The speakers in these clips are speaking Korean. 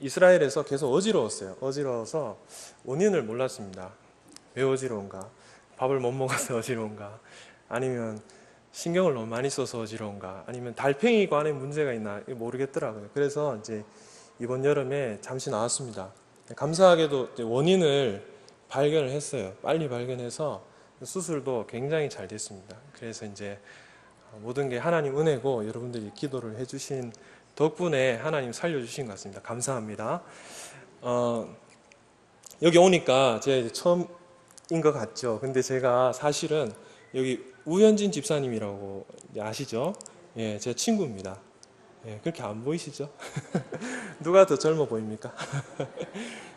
이스라엘에서 계속 어지러웠어요. 어지러워서 원인을 몰랐습니다. 왜 어지러운가? 밥을 못 먹어서 어지러운가? 아니면 신경을 너무 많이 써서 어지러운가? 아니면 달팽이관에 문제가 있나? 모르겠더라고요. 그래서 이제 이번 여름에 잠시 나왔습니다. 감사하게도 원인을 발견을 했어요. 빨리 발견해서 수술도 굉장히 잘 됐습니다. 그래서 이제 모든 게 하나님 은혜고 여러분들이 기도를 해주신 덕분에 하나님 살려주신 것 같습니다. 감사합니다. 여기 오니까 제가 이제 처음인 것 같죠. 근데 제가 사실은 여기 우현진 집사님이라고 아시죠? 예, 제 친구입니다. 예, 그렇게 안 보이시죠? 누가 더 젊어 보입니까?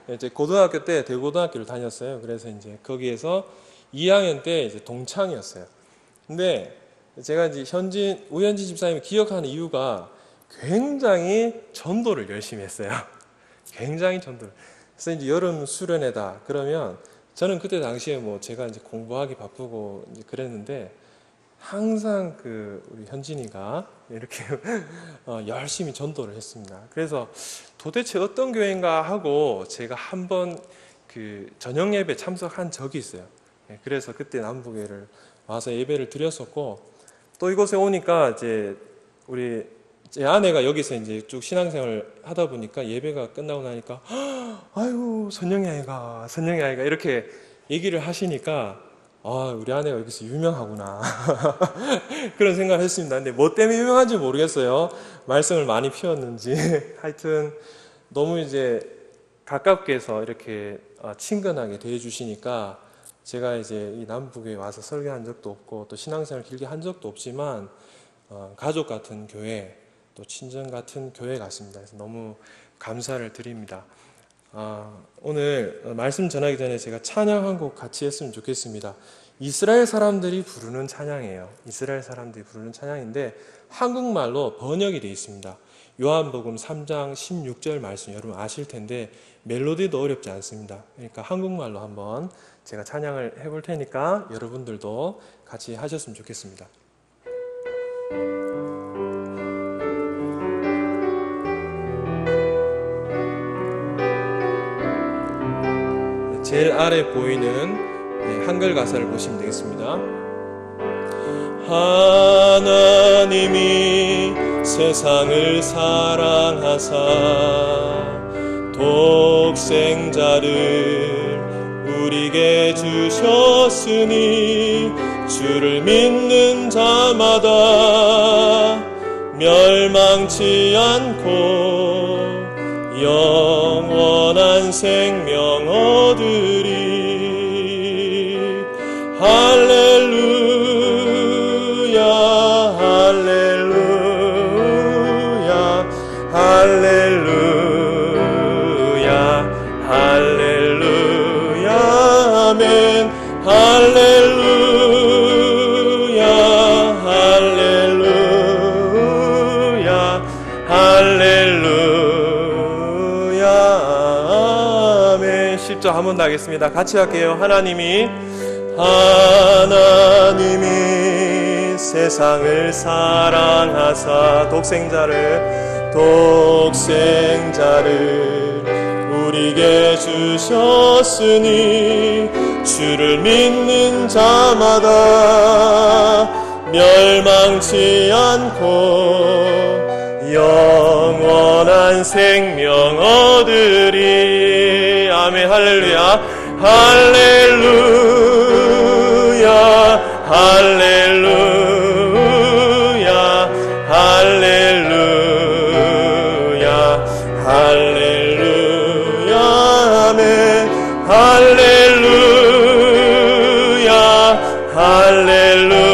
이제 고등학교 때 대고등학교를 다녔어요. 그래서 이제 거기에서 2학년 때 이제 동창이었어요. 근데 제가 이제 우현진 집사님을 기억하는 이유가 굉장히 전도를 열심히 했어요. 굉장히 전도를. 그래서 이제 여름 수련회다 그러면 저는 그때 당시에 뭐 제가 이제 공부하기 바쁘고 이제 그랬는데 항상 우리 현진이가 이렇게 열심히 전도를 했습니다. 그래서 도대체 어떤 교회인가 하고 제가 한번 저녁 예배 참석한 적이 있어요. 그래서 그때 남부교회를 와서 예배를 드렸었고, 또 이곳에 오니까 이제 제 아내가 여기서 이제 쭉 신앙생활을 하다 보니까 예배가 끝나고 나니까 아이고 선영이 아이가 이렇게 얘기를 하시니까 우리 아내가 여기서 유명하구나 그런 생각을 했습니다. 근데 뭐 때문에 유명한지 모르겠어요. 말씀을 많이 피웠는지 하여튼 너무 이제 가깝게 해서 이렇게 친근하게 대해주시니까 제가 이제 이 남북에 와서 설교한 적도 없고 또 신앙생활을 길게 한 적도 없지만 가족 같은 교회, 또 친정 같은 교회 같습니다. 그래서 너무 감사를 드립니다. 오늘 말씀 전하기 전에 제가 찬양 한 곡 같이 했으면 좋겠습니다. 이스라엘 사람들이 부르는 찬양이에요. 이스라엘 사람들이 부르는 찬양인데 한국말로 번역이 되어 있습니다. 요한복음 3장 16절 말씀 여러분 아실 텐데 멜로디도 어렵지 않습니다. 그러니까 한국말로 한번 제가 찬양을 해볼 테니까 여러분들도 같이 하셨으면 좋겠습니다. 제일 아래 보이는 한글 가사를 보시면 되겠습니다. 하나님이 세상을 사랑하사 독생자를 우리에게 주셨으니 주를 믿는 자마다 멸망치 않고 영원한 생명 얻으리. 할렐루야 할렐루야 할렐루야 할렐루야 아멘. 할렐루야 할렐루야 할렐루야 아멘. 10절 한 번 더 하겠습니다. 같이 할게요. 하나님이 세상을 사랑하사 독생자를 우리에게 주셨으니 주를 믿는 자마다 멸망치 않고 영원한 생명 얻으리. 아멘. 할렐루야 할렐루야 할렐루야 할렐루야 할렐루야 아멘. 할렐루야 할렐루야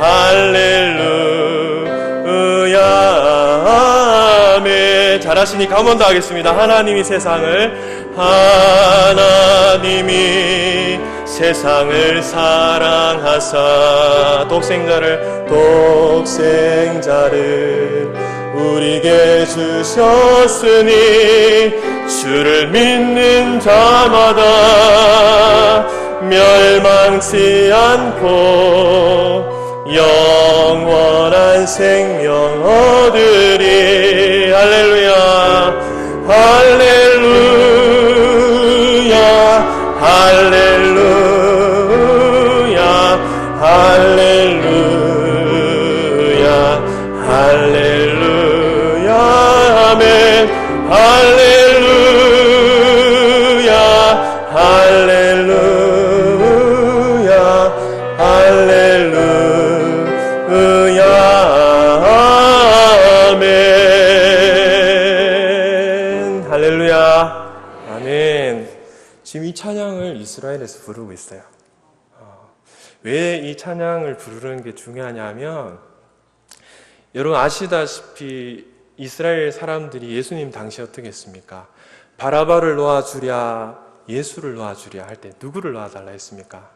할렐루야 아멘. 잘하시니까 한 번 더 하겠습니다. 하나님이 세상을 사랑하사 독생자를 우리에게 주셨으니 주를 믿는 자마다 멸망치 않고 영원한 생명 얻으리. 할렐루야 지금 이 찬양을 이스라엘에서 부르고 있어요. 왜 이 찬양을 부르는 게 중요하냐면, 여러분 아시다시피 이스라엘 사람들이 예수님 당시 어떻게 했습니까? 바라바를 놓아주랴, 예수를 놓아주랴 할 때 누구를 놓아달라 했습니까?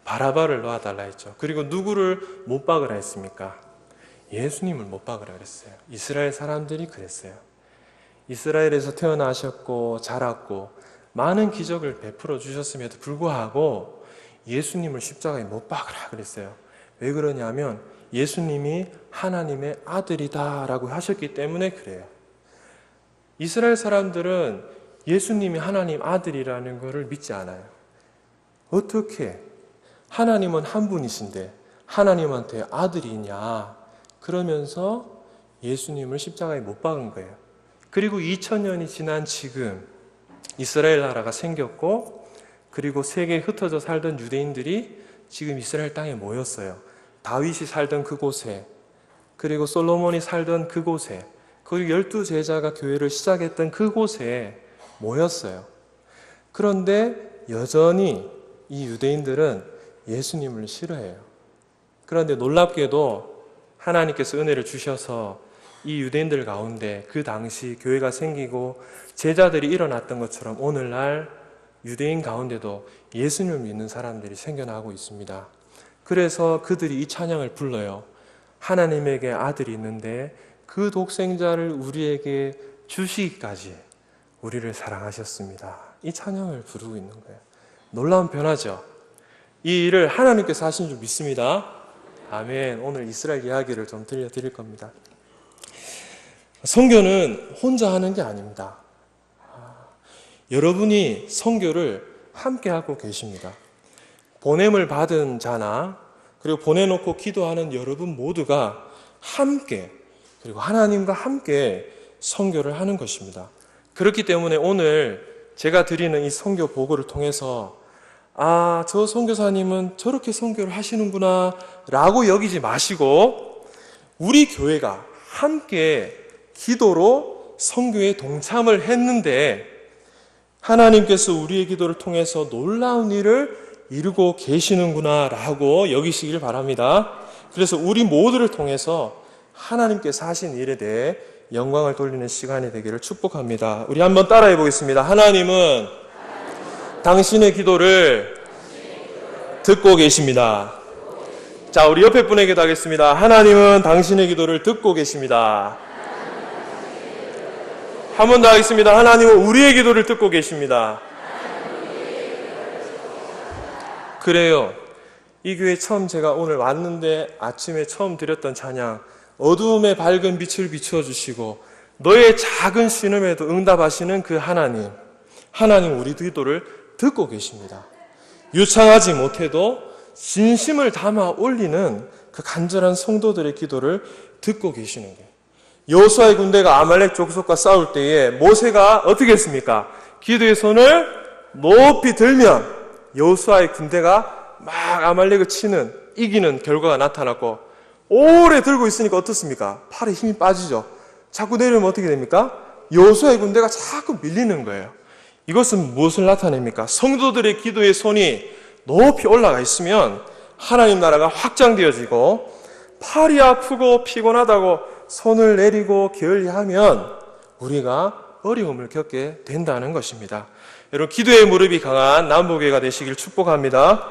바라바를 놓아달라 했죠. 그리고 누구를 못 박으라 했습니까? 예수님을 못 박으라 그랬어요. 이스라엘 사람들이 그랬어요. 이스라엘에서 태어나셨고 자랐고 많은 기적을 베풀어 주셨음에도 불구하고 예수님을 십자가에 못 박으라 그랬어요. 왜 그러냐면 예수님이 하나님의 아들이다라고 하셨기 때문에 그래요. 이스라엘 사람들은 예수님이 하나님 아들이라는 것을 믿지 않아요. 어떻게 하나님은 한 분이신데 하나님한테 아들이 있냐, 그러면서 예수님을 십자가에 못 박은 거예요. 그리고 2000년이 지난 지금 이스라엘 나라가 생겼고, 그리고 세계에 흩어져 살던 유대인들이 지금 이스라엘 땅에 모였어요. 다윗이 살던 그곳에, 그리고 솔로몬이 살던 그곳에, 그리고 12제자가 교회를 시작했던 그곳에 모였어요. 그런데 여전히 이 유대인들은 예수님을 싫어해요. 그런데 놀랍게도 하나님께서 은혜를 주셔서 이 유대인들 가운데 그 당시 교회가 생기고 제자들이 일어났던 것처럼 오늘날 유대인 가운데도 예수님을 믿는 사람들이 생겨나고 있습니다. 그래서 그들이 이 찬양을 불러요. 하나님에게 아들이 있는데 그 독생자를 우리에게 주시기까지 우리를 사랑하셨습니다. 이 찬양을 부르고 있는 거예요. 놀라운 변화죠. 이 일을 하나님께서 하신 줄 믿습니다. 아멘. 오늘 이스라엘 이야기를 좀 들려드릴 겁니다. 선교는 혼자 하는 게 아닙니다. 여러분이 선교를 함께 하고 계십니다. 보냄을 받은 자나 그리고 보내놓고 기도하는 여러분 모두가 함께, 그리고 하나님과 함께 선교를 하는 것입니다. 그렇기 때문에 오늘 제가 드리는 이 선교 보고를 통해서 저 선교사님은 저렇게 선교를 하시는구나 라고 여기지 마시고 우리 교회가 함께 기도로 선교에 동참을 했는데 하나님께서 우리의 기도를 통해서 놀라운 일을 이루고 계시는구나 라고 여기시길 바랍니다. 그래서 우리 모두를 통해서 하나님께서 하신 일에 대해 영광을 돌리는 시간이 되기를 축복합니다. 우리 한번 따라해 보겠습니다. 하나님은 당신의 기도를 듣고 계십니다. 자, 우리 옆에 분에게도 하겠습니다. 하나님은 당신의 기도를 듣고 계십니다. 한 번 더 하겠습니다. 하나님은 우리의 기도를 듣고 계십니다. 그래요. 이 교회 처음 제가 오늘 왔는데 아침에 처음 드렸던 찬양, 어두움에 밝은 빛을 비추어 주시고 너의 작은 신음에도 응답하시는 그 하나님, 하나님 우리 기도를 듣고 계십니다. 유창하지 못해도 진심을 담아 올리는 그 간절한 성도들의 기도를 듣고 계시는 거예요. 여호수아의 군대가 아말렉 족속과 싸울 때에 모세가 어떻게 했습니까? 기도의 손을 높이 들면 여호수아의 군대가 막 아말렉을 치는, 이기는 결과가 나타났고, 오래 들고 있으니까 어떻습니까? 팔에 힘이 빠지죠. 자꾸 내려오면 어떻게 됩니까? 여호수아의 군대가 자꾸 밀리는 거예요. 이것은 무엇을 나타냅니까? 성도들의 기도의 손이 높이 올라가 있으면 하나님 나라가 확장되어지고, 팔이 아프고 피곤하다고 손을 내리고 게을리하면 우리가 어려움을 겪게 된다는 것입니다. 여러분, 기도의 무릎이 강한 남부교회가 되시길 축복합니다.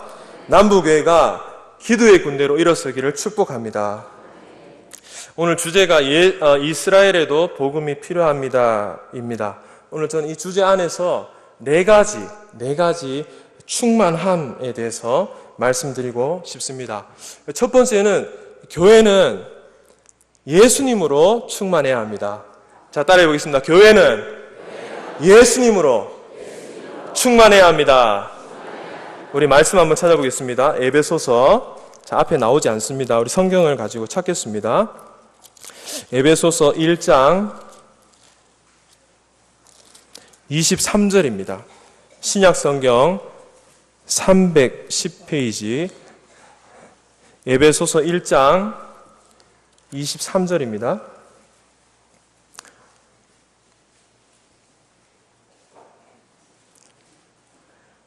남부교회가 기도의 군대로 일어서기를 축복합니다. 오늘 주제가 이스라엘에도 복음이 필요합니다 입니다. 오늘 저는 이 주제 안에서 네 가지 충만함에 대해서 말씀드리고 싶습니다. 첫 번째는 교회는 예수님으로 충만해야 합니다. 자, 따라해 보겠습니다. 교회는 예수님으로 충만해야 합니다. 우리 말씀 한번 찾아보겠습니다. 에베소서, 자, 앞에 나오지 않습니다. 우리 성경을 가지고 찾겠습니다. 에베소서 1장 23절입니다. 신약성경 310페이지 에베소서 1장 23절입니다.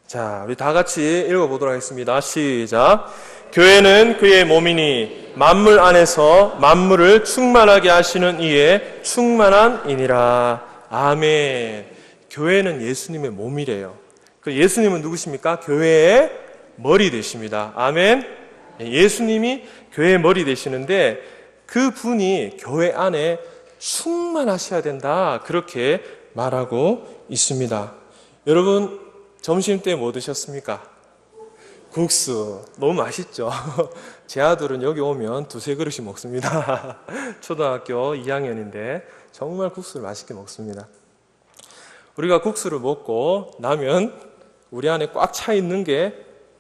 자, 우리 다 같이 읽어보도록 하겠습니다. 시작. 교회는 그의 몸이니 만물 안에서 만물을 충만하게 하시는 이의 충만한 이니라. 아멘. 교회는 예수님의 몸이래요. 그 예수님은 누구십니까? 교회의 머리 되십니다. 아멘. 예수님이 교회의 머리 되시는데 그 분이 교회 안에 충만하셔야 된다. 그렇게 말하고 있습니다. 여러분, 점심 때 뭐 드셨습니까? 국수. 너무 맛있죠? 제 아들은 여기 오면 두세 그릇씩 먹습니다. 초등학교 2학년인데 정말 국수를 맛있게 먹습니다. 우리가 국수를 먹고 나면 우리 안에 꽉 차 있는 게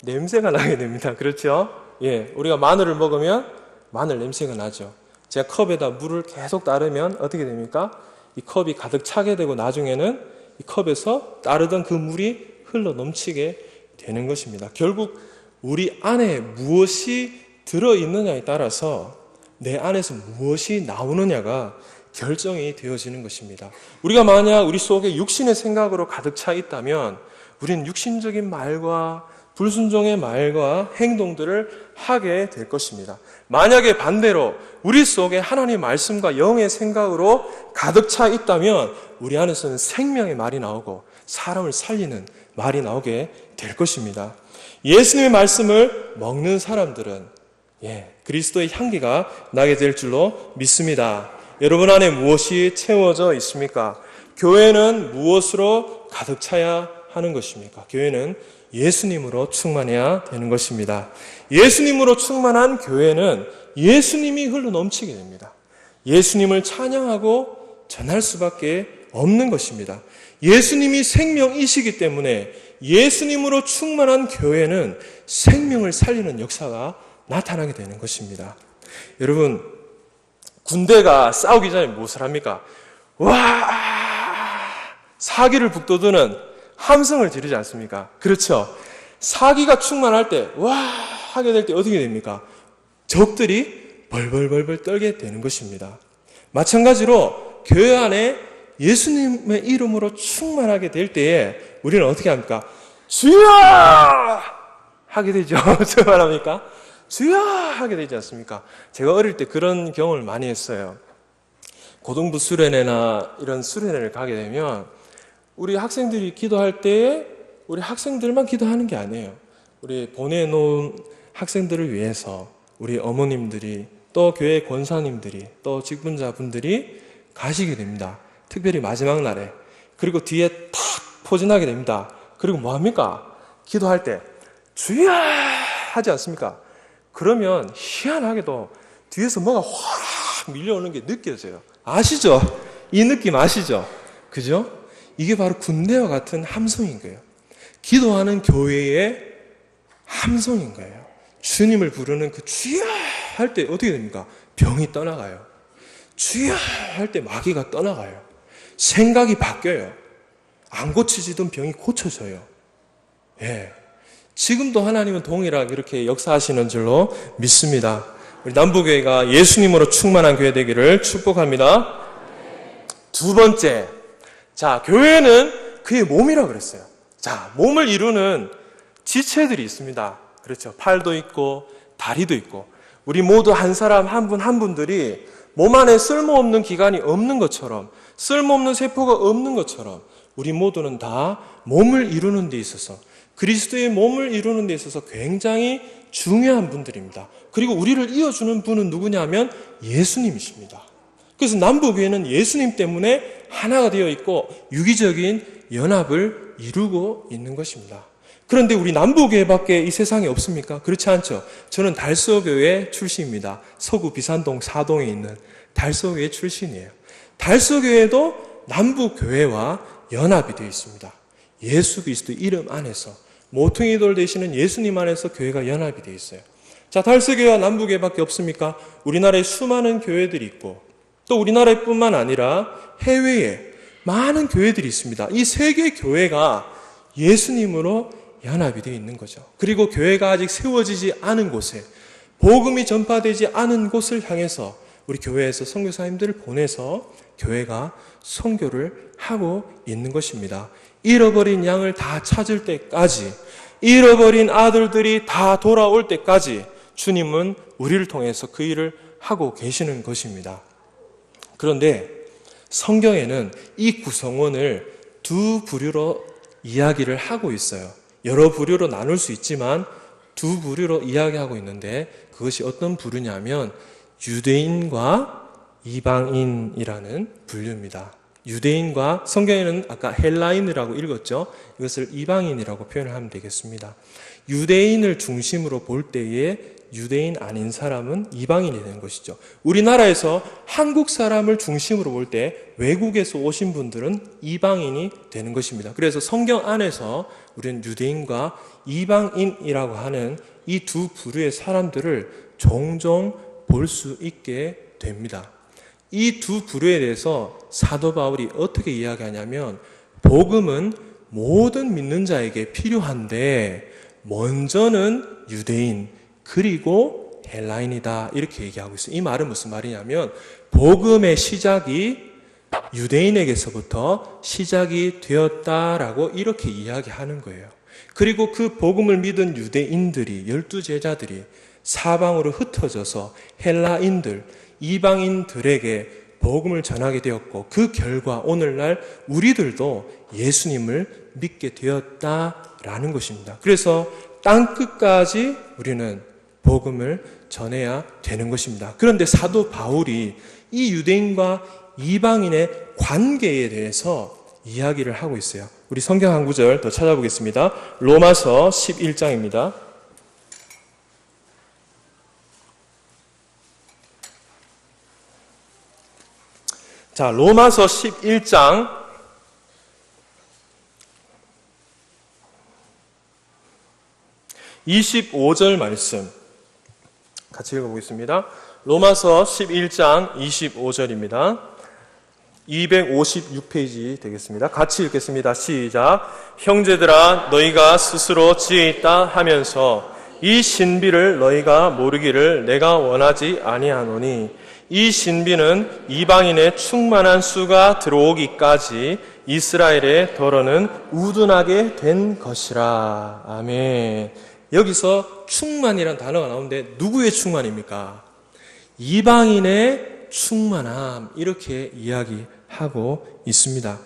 냄새가 나게 됩니다. 그렇죠? 예, 우리가 마늘을 먹으면 마늘 냄새가 나죠. 제가 컵에다 물을 계속 따르면 어떻게 됩니까? 이 컵이 가득 차게 되고 나중에는 이 컵에서 따르던 그 물이 흘러 넘치게 되는 것입니다. 결국 우리 안에 무엇이 들어있느냐에 따라서 내 안에서 무엇이 나오느냐가 결정이 되어지는 것입니다. 우리가 만약 우리 속에 육신의 생각으로 가득 차 있다면 우리는 육신적인 말과 불순종의 말과 행동들을 하게 될 것입니다. 만약에 반대로 우리 속에 하나님의 말씀과 영의 생각으로 가득 차 있다면 우리 안에서는 생명의 말이 나오고 사람을 살리는 말이 나오게 될 것입니다. 예수님의 말씀을 먹는 사람들은 그리스도의 향기가 나게 될 줄로 믿습니다. 여러분 안에 무엇이 채워져 있습니까? 교회는 무엇으로 가득 차야 하는 것입니까? 교회는 예수님으로 충만해야 되는 것입니다. 예수님으로 충만한 교회는 예수님이 흘러 넘치게 됩니다. 예수님을 찬양하고 전할 수밖에 없는 것입니다. 예수님이 생명이시기 때문에 예수님으로 충만한 교회는 생명을 살리는 역사가 나타나게 되는 것입니다. 여러분, 군대가 싸우기 전에 무엇을 합니까? 와! 사기를 북돋우는 함성을 지르지 않습니까? 그렇죠. 사기가 충만할 때, 와! 하게 될 때 어떻게 됩니까? 적들이 벌벌벌벌 떨게 되는 것입니다. 마찬가지로 교회 안에 예수님의 이름으로 충만하게 될 때에 우리는 어떻게 합니까? 주여! 하게 되죠. 충만합니까? 주여! 하게 되지 않습니까? 제가 어릴 때 그런 경험을 많이 했어요. 고등부 수련회나 이런 수련회를 가게 되면 우리 학생들이 기도할 때에 우리 학생들만 기도하는 게 아니에요. 우리 보내놓은 학생들을 위해서 우리 어머님들이 또 교회 권사님들이 또 직분자분들이 가시게 됩니다. 특별히 마지막 날에. 그리고 뒤에 탁 포진하게 됩니다. 그리고 뭐 합니까? 기도할 때 주여! 하지 않습니까? 그러면 희한하게도 뒤에서 뭐가 확 밀려오는 게 느껴져요. 아시죠? 이 느낌 아시죠? 그죠? 이게 바로 군대와 같은 함성인 거예요. 기도하는 교회의 함성인 거예요. 주님을 부르는 그 주여! 할 때 어떻게 됩니까? 병이 떠나가요. 주여! 할 때 마귀가 떠나가요. 생각이 바뀌어요. 안 고치지던 병이 고쳐져요. 예. 지금도 하나님은 동일하게 이렇게 역사하시는 줄로 믿습니다. 우리 남부교회가 예수님으로 충만한 교회 되기를 축복합니다. 두 번째, 자, 교회는 그의 몸이라고 그랬어요. 자, 몸을 이루는 지체들이 있습니다. 그렇죠. 팔도 있고 다리도 있고 우리 모두 한 사람 한 분 한 분들이 몸 안에 쓸모없는 기관이 없는 것처럼 쓸모없는 세포가 없는 것처럼 우리 모두는 다 몸을 이루는 데 있어서 그리스도의 몸을 이루는 데 있어서 굉장히 중요한 분들입니다. 그리고 우리를 이어주는 분은 누구냐면 예수님이십니다. 그래서 남부교회는 예수님 때문에 하나가 되어 있고 유기적인 연합을 이루고 있는 것입니다. 그런데 우리 남부교회밖에 이 세상에 없습니까? 그렇지 않죠. 저는 달서교회 출신입니다. 서구 비산동 4동에 있는 달서교회 출신이에요. 달서교회도 남부교회와 연합이 되어 있습니다. 예수 그리스도 이름 안에서 모퉁이 돌 되시는 예수님 안에서 교회가 연합이 되어 있어요. 자, 달서교회와 남부교회밖에 없습니까? 우리나라에 수많은 교회들이 있고 또 우리나라에 뿐만 아니라 해외에 많은 교회들이 있습니다. 이 세 개의 교회가 예수님으로 연합이 되어 있는 거죠. 그리고 교회가 아직 세워지지 않은 곳에 복음이 전파되지 않은 곳을 향해서 우리 교회에서 선교사님들을 보내서 교회가 선교를 하고 있는 것입니다. 잃어버린 양을 다 찾을 때까지, 잃어버린 아들들이 다 돌아올 때까지 주님은 우리를 통해서 그 일을 하고 계시는 것입니다. 그런데 성경에는 이 구성원을 두 부류로 이야기를 하고 있어요. 여러 부류로 나눌 수 있지만 두 부류로 이야기하고 있는데, 그것이 어떤 부류냐면 유대인과 이방인이라는 분류입니다. 유대인과, 성경에는 아까 헬라인이라고 읽었죠. 이것을 이방인이라고 표현을 하면 되겠습니다. 유대인을 중심으로 볼 때에 유대인 아닌 사람은 이방인이 되는 것이죠. 우리나라에서 한국 사람을 중심으로 볼 때 외국에서 오신 분들은 이방인이 되는 것입니다. 그래서 성경 안에서 우리는 유대인과 이방인이라고 하는 이 두 부류의 사람들을 종종 볼 수 있게 됩니다. 이 두 부류에 대해서 사도 바울이 어떻게 이야기하냐면, 복음은 모든 믿는 자에게 필요한데 먼저는 유대인 그리고 헬라인이다, 이렇게 얘기하고 있어요. 이 말은 무슨 말이냐면 복음의 시작이 유대인에게서부터 시작이 되었다라고 이렇게 이야기하는 거예요. 그리고 그 복음을 믿은 유대인들이, 12제자들이 사방으로 흩어져서 헬라인들, 이방인들에게 복음을 전하게 되었고, 그 결과 오늘날 우리들도 예수님을 믿게 되었다라는 것입니다. 그래서 땅끝까지 우리는 복음을 전해야 되는 것입니다. 그런데 사도 바울이 이 유대인과 이방인의 관계에 대해서 이야기를 하고 있어요. 우리 성경 한 구절 더 찾아보겠습니다. 로마서 11장입니다. 자, 로마서 11장 25절 말씀 같이 읽어보겠습니다. 로마서 11장 25절입니다. 256페이지 되겠습니다. 같이 읽겠습니다. 시작. 형제들아, 너희가 스스로 지혜 있다 하면서 이 신비를 너희가 모르기를 내가 원하지 아니하노니, 이 신비는 이방인의 충만한 수가 들어오기까지 이스라엘의 더러는 우둔하게 된 것이라. 아멘. 여기서 충만이란 단어가 나오는데 누구의 충만입니까? 이방인의 충만함, 이렇게 이야기하고 있습니다.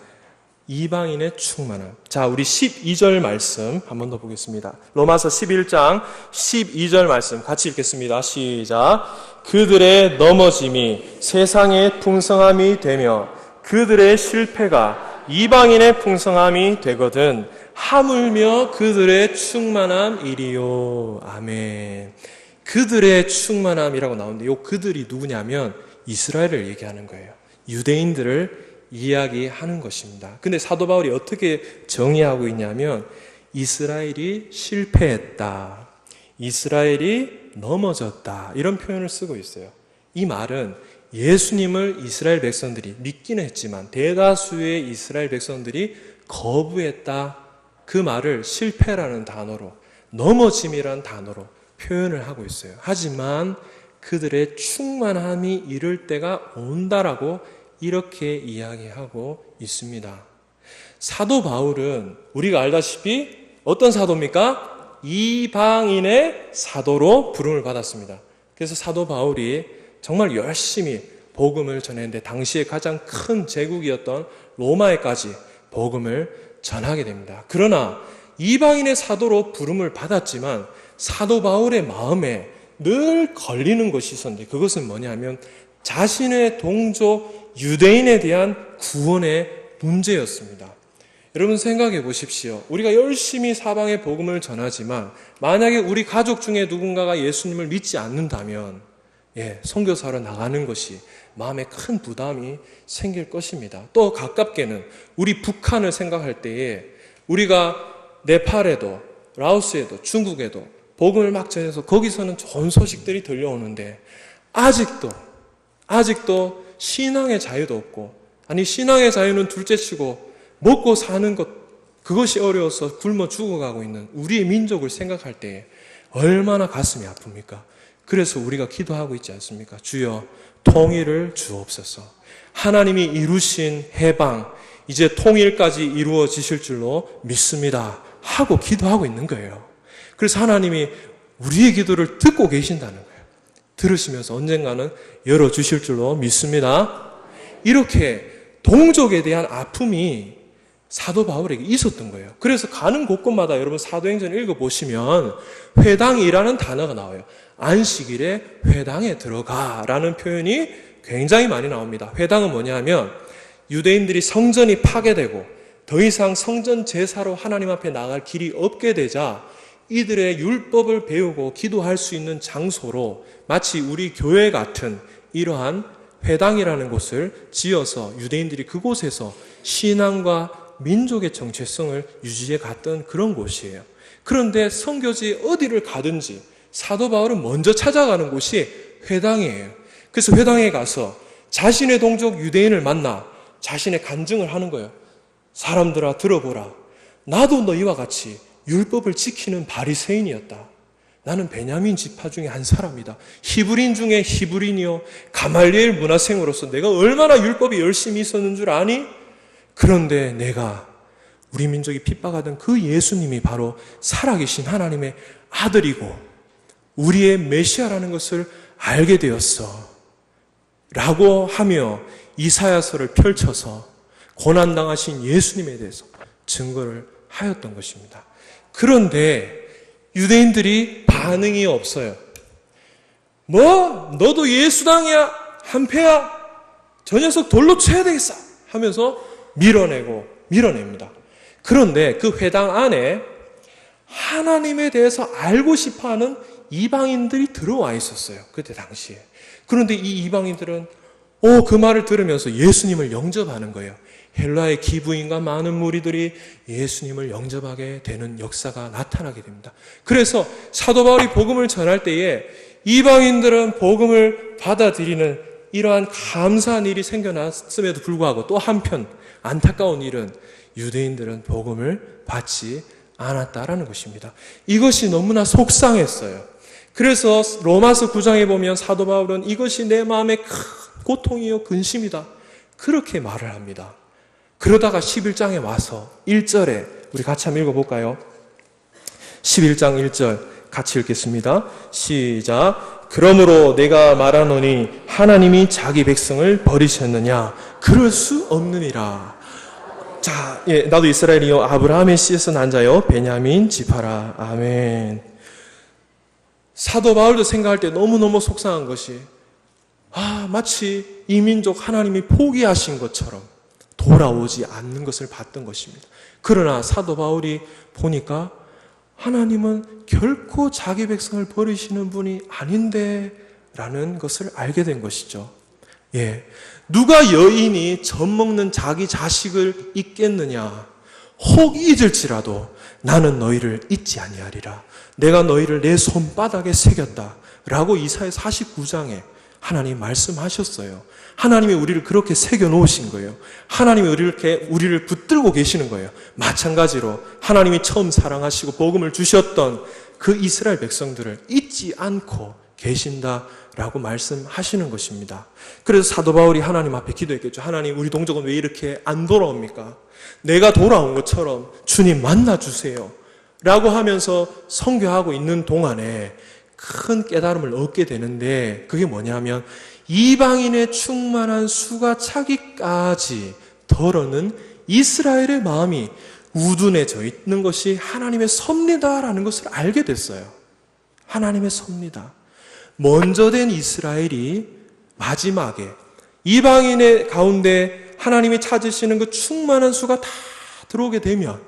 이방인의 충만함. 자, 우리 12절 말씀 한 번 더 보겠습니다. 로마서 11장 12절 말씀 같이 읽겠습니다. 시작. 그들의 넘어짐이 세상의 풍성함이 되며 그들의 실패가 이방인의 풍성함이 되거든 하물며 그들의 충만함이리요. 아멘. 그들의 충만함이라고 나오는데, 요 그들이 누구냐면 이스라엘을 얘기하는 거예요. 유대인들을 이야기하는 것입니다. 근데 사도 바울이 어떻게 정의하고 있냐면, 이스라엘이 실패했다, 이스라엘이 넘어졌다, 이런 표현을 쓰고 있어요. 이 말은 예수님을 이스라엘 백성들이 믿기는 했지만 대다수의 이스라엘 백성들이 거부했다, 그 말을 실패라는 단어로, 넘어짐이라는 단어로 표현을 하고 있어요. 하지만 그들의 충만함이 이를 때가 온다라고 이렇게 이야기하고 있습니다. 사도 바울은 우리가 알다시피 어떤 사도입니까? 이방인의 사도로 부름을 받았습니다. 그래서 사도 바울이 정말 열심히 복음을 전했는데, 당시에 가장 큰 제국이었던 로마에까지 복음을 전하게 됩니다. 그러나 이방인의 사도로 부름을 받았지만 사도 바울의 마음에 늘 걸리는 것이 있었는데, 그것은 뭐냐면 자신의 동족 유대인에 대한 구원의 문제였습니다. 여러분 생각해 보십시오. 우리가 열심히 사방에 복음을 전하지만 만약에 우리 가족 중에 누군가가 예수님을 믿지 않는다면 선교사로 나가는 것이 마음에 큰 부담이 생길 것입니다. 또 가깝게는 우리 북한을 생각할 때에 우리가 네팔에도 라오스에도 중국에도 복음을 막 전해서 거기서는 좋은 소식들이 들려오는데 아직도 신앙의 자유도 없고, 아니 신앙의 자유는 둘째치고 먹고 사는 것, 그것이 어려워서 굶어 죽어가고 있는 우리의 민족을 생각할 때에 얼마나 가슴이 아픕니까? 그래서 우리가 기도하고 있지 않습니까? 주여 통일을 주옵소서. 하나님이 이루신 해방, 이제 통일까지 이루어지실 줄로 믿습니다 하고 기도하고 있는 거예요. 그래서 하나님이 우리의 기도를 듣고 계신다는 거예요. 들으시면서 언젠가는 열어주실 줄로 믿습니다. 이렇게 동족에 대한 아픔이 사도 바울에게 있었던 거예요. 그래서 가는 곳곳마다 여러분 사도행전 읽어보시면 회당이라는 단어가 나와요. 안식일에 회당에 들어가라는 표현이 굉장히 많이 나옵니다. 회당은 뭐냐면 유대인들이 성전이 파괴되고 더 이상 성전 제사로 하나님 앞에 나갈 길이 없게 되자 이들의 율법을 배우고 기도할 수 있는 장소로 마치 우리 교회 같은 이러한 회당이라는 곳을 지어서 유대인들이 그곳에서 신앙과 민족의 정체성을 유지해 갔던 그런 곳이에요. 그런데 선교지 어디를 가든지 사도 바울은 먼저 찾아가는 곳이 회당이에요. 그래서 회당에 가서 자신의 동족 유대인을 만나 자신의 간증을 하는 거예요. 사람들아 들어보라. 나도 너희와 같이 율법을 지키는 바리새인이었다. 나는 베냐민 지파 중에 한 사람이다. 히브리인 중에 히브리인이요. 가말리엘 문화생으로서 내가 얼마나 율법이 열심히 있었는 줄 아니? 그런데 내가 우리 민족이 핍박하던 그 예수님이 바로 살아계신 하나님의 아들이고 우리의 메시아라는 것을 알게 되었어. 라고 하며 이사야서를 펼쳐서 고난당하신 예수님에 대해서 증거를 하였던 것입니다. 그런데 유대인들이 반응이 없어요. 뭐 너도 예수당이야? 한패야? 저 녀석 돌로 쳐야 되겠어? 하면서 밀어냅니다. 그런데 그 회당 안에 하나님에 대해서 알고 싶어하는 이방인들이 들어와 있었어요. 그때 당시에. 그런데 이 이방인들은 그 말을 들으면서 예수님을 영접하는 거예요. 헬라의 기부인과 많은 무리들이 예수님을 영접하게 되는 역사가 나타나게 됩니다. 그래서 사도 바울이 복음을 전할 때에 이방인들은 복음을 받아들이는 이러한 감사한 일이 생겨났음에도 불구하고 또 한편 안타까운 일은 유대인들은 복음을 받지 않았다라는 것입니다. 이것이 너무나 속상했어요. 그래서 로마서 9장에 보면 사도 바울은 이것이 내 마음의 큰 고통이요 근심이다. 그렇게 말을 합니다. 그러다가 11장에 와서 1절에 우리 같이 한번 읽어볼까요? 11장 1절 같이 읽겠습니다. 시작. 그러므로 내가 말하노니 하나님이 자기 백성을 버리셨느냐? 그럴 수 없느니라. 자, 나도 이스라엘이요 아브라함의 씨에서 난 자요 베냐민 지파라. 아멘. 사도 바울도 생각할 때 너무너무 속상한 것이 마치 이 민족 하나님이 포기하신 것처럼 돌아오지 않는 것을 봤던 것입니다. 그러나 사도 바울이 보니까 하나님은 결코 자기 백성을 버리시는 분이 아닌데 라는 것을 알게 된 것이죠. 누가 여인이 젖 먹는 자기 자식을 잊겠느냐? 혹 잊을지라도 나는 너희를 잊지 아니하리라. 내가 너희를 내 손바닥에 새겼다. 라고 이사야 49장에 하나님 말씀하셨어요. 하나님이 우리를 그렇게 새겨놓으신 거예요. 하나님이 우리를 붙들고 계시는 거예요. 마찬가지로 하나님이 처음 사랑하시고 복음을 주셨던 그 이스라엘 백성들을 잊지 않고 계신다라고 말씀하시는 것입니다. 그래서 사도 바울이 하나님 앞에 기도했겠죠. 하나님, 우리 동족은 왜 이렇게 안 돌아옵니까? 내가 돌아온 것처럼 주님 만나주세요. 라고 하면서 선교하고 있는 동안에 큰 깨달음을 얻게 되는데 그게 뭐냐면 이방인의 충만한 수가 차기까지 덜어는 이스라엘의 마음이 우둔해져 있는 것이 하나님의 섭리다라는 것을 알게 됐어요. 하나님의 섭리다. 먼저 된 이스라엘이 마지막에 이방인의 가운데 하나님이 찾으시는 그 충만한 수가 다 들어오게 되면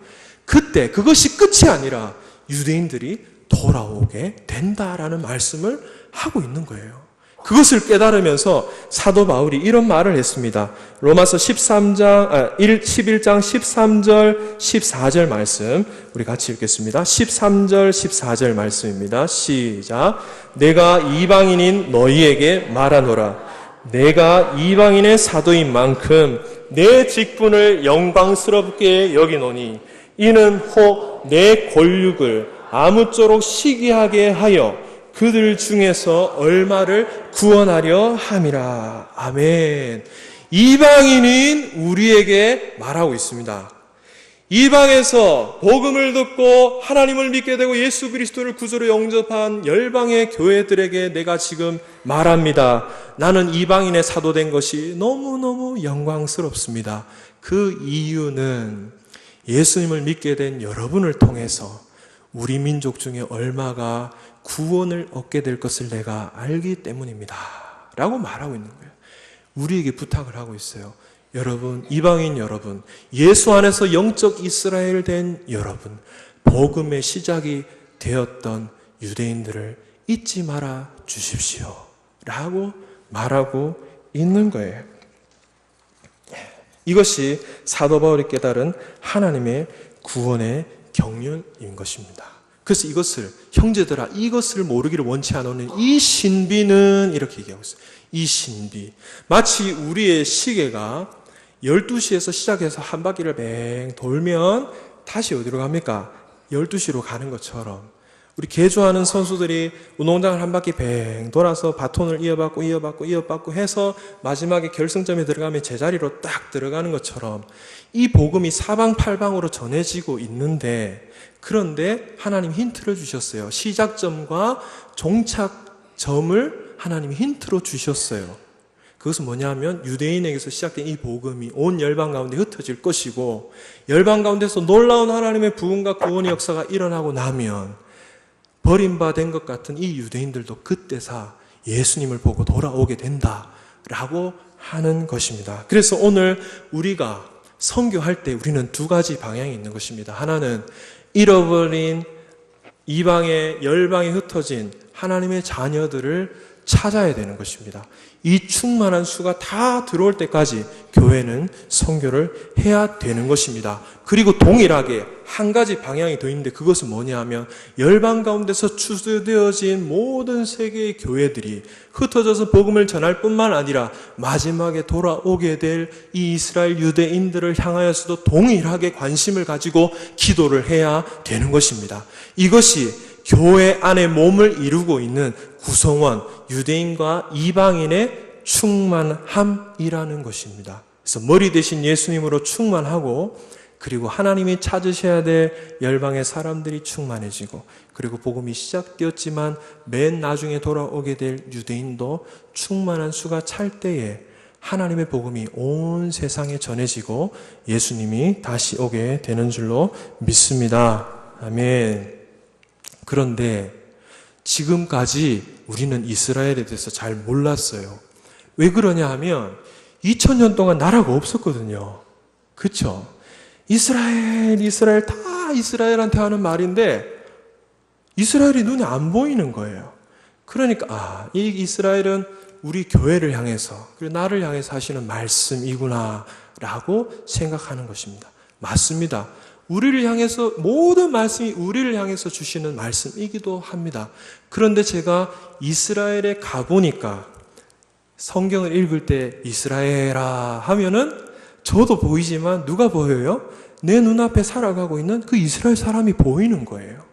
그때 그것이 끝이 아니라 유대인들이 돌아오게 된다라는 말씀을 하고 있는 거예요. 그것을 깨달으면서 사도 바울이 이런 말을 했습니다. 로마서 11장 13절 14절 말씀 우리 같이 읽겠습니다. 13절 14절 말씀입니다. 시작. 내가 이방인인 너희에게 말하노라. 내가 이방인의 사도인 만큼 내 직분을 영광스럽게 여기노니 이는 혹 내 권력을 아무쪼록 시기하게 하여 그들 중에서 얼마를 구원하려 함이라. 아멘. 이방인인 우리에게 말하고 있습니다. 이방에서 복음을 듣고 하나님을 믿게 되고 예수 그리스도를 구주로 영접한 열방의 교회들에게 내가 지금 말합니다. 나는 이방인의 사도된 것이 너무너무 영광스럽습니다. 그 이유는 예수님을 믿게 된 여러분을 통해서 우리 민족 중에 얼마가 구원을 얻게 될 것을 내가 알기 때문입니다. 라고 말하고 있는 거예요. 우리에게 부탁을 하고 있어요. 여러분, 이방인 여러분, 예수 안에서 영적 이스라엘 된 여러분, 복음의 시작이 되었던 유대인들을 잊지 말아 주십시오. 라고 말하고 있는 거예요. 이것이 사도 바울이 깨달은 하나님의 구원의 경륜인 것입니다. 그래서 이것을, 형제들아, 이것을 모르기를 원치 않는 이 신비는 이렇게 얘기하고 있어요. 이 신비. 마치 우리의 시계가 12시에서 시작해서 한 바퀴를 뱅 돌면 다시 어디로 갑니까? 12시로 가는 것처럼 우리 개주하는 선수들이 운동장을 한 바퀴 뱅 돌아서 바톤을 이어받고 해서 마지막에 결승점에 들어가면 제자리로 딱 들어가는 것처럼 이 복음이 사방팔방으로 전해지고 있는데, 그런데 하나님 힌트를 주셨어요. 시작점과 종착점을 하나님이 힌트로 주셨어요. 그것은 뭐냐면 유대인에게서 시작된 이 복음이 온 열방 가운데 흩어질 것이고, 열방 가운데서 놀라운 하나님의 부흥과 구원의 역사가 일어나고 나면 버림받은 것 같은 이 유대인들도 그때사 예수님을 보고 돌아오게 된다라고 하는 것입니다. 그래서 오늘 우리가 선교할 때 우리는 두 가지 방향이 있는 것입니다. 하나는 잃어버린 이방의 열방에 흩어진 하나님의 자녀들을 찾아야 되는 것입니다. 이 충만한 수가 다 들어올 때까지 교회는 선교를 해야 되는 것입니다. 그리고 동일하게 한 가지 방향이 더 있는데, 그것은 뭐냐 하면 열방 가운데서 추수되어진 모든 세계의 교회들이 흩어져서 복음을 전할 뿐만 아니라 마지막에 돌아오게 될 이 이스라엘 유대인들을 향하여서도 동일하게 관심을 가지고 기도를 해야 되는 것입니다. 이것이 교회 안에 몸을 이루고 있는 구성원, 유대인과 이방인의 충만함이라는 것입니다. 그래서 머리 대신 예수님으로 충만하고, 그리고 하나님이 찾으셔야 될 열방의 사람들이 충만해지고, 그리고 복음이 시작되었지만 맨 나중에 돌아오게 될 유대인도 충만한 수가 찰 때에 하나님의 복음이 온 세상에 전해지고 예수님이 다시 오게 되는 줄로 믿습니다. 아멘. 그런데 지금까지 우리는 이스라엘에 대해서 잘 몰랐어요. 왜 그러냐 하면 2000년 동안 나라가 없었거든요. 그렇죠? 이스라엘 다 이스라엘한테 하는 말인데 이스라엘이 눈에 안 보이는 거예요. 그러니까 이 이스라엘은 우리 교회를 향해서, 그리고 나를 향해서 하시는 말씀이구나 라고 생각하는 것입니다. 맞습니다. 우리를 향해서, 모든 말씀이 우리를 향해서 주시는 말씀이기도 합니다. 그런데 제가 이스라엘에 가보니까 성경을 읽을 때 이스라엘아 하면은 저도 보이지만 누가 보여요? 내 눈앞에 살아가고 있는 그 이스라엘 사람이 보이는 거예요.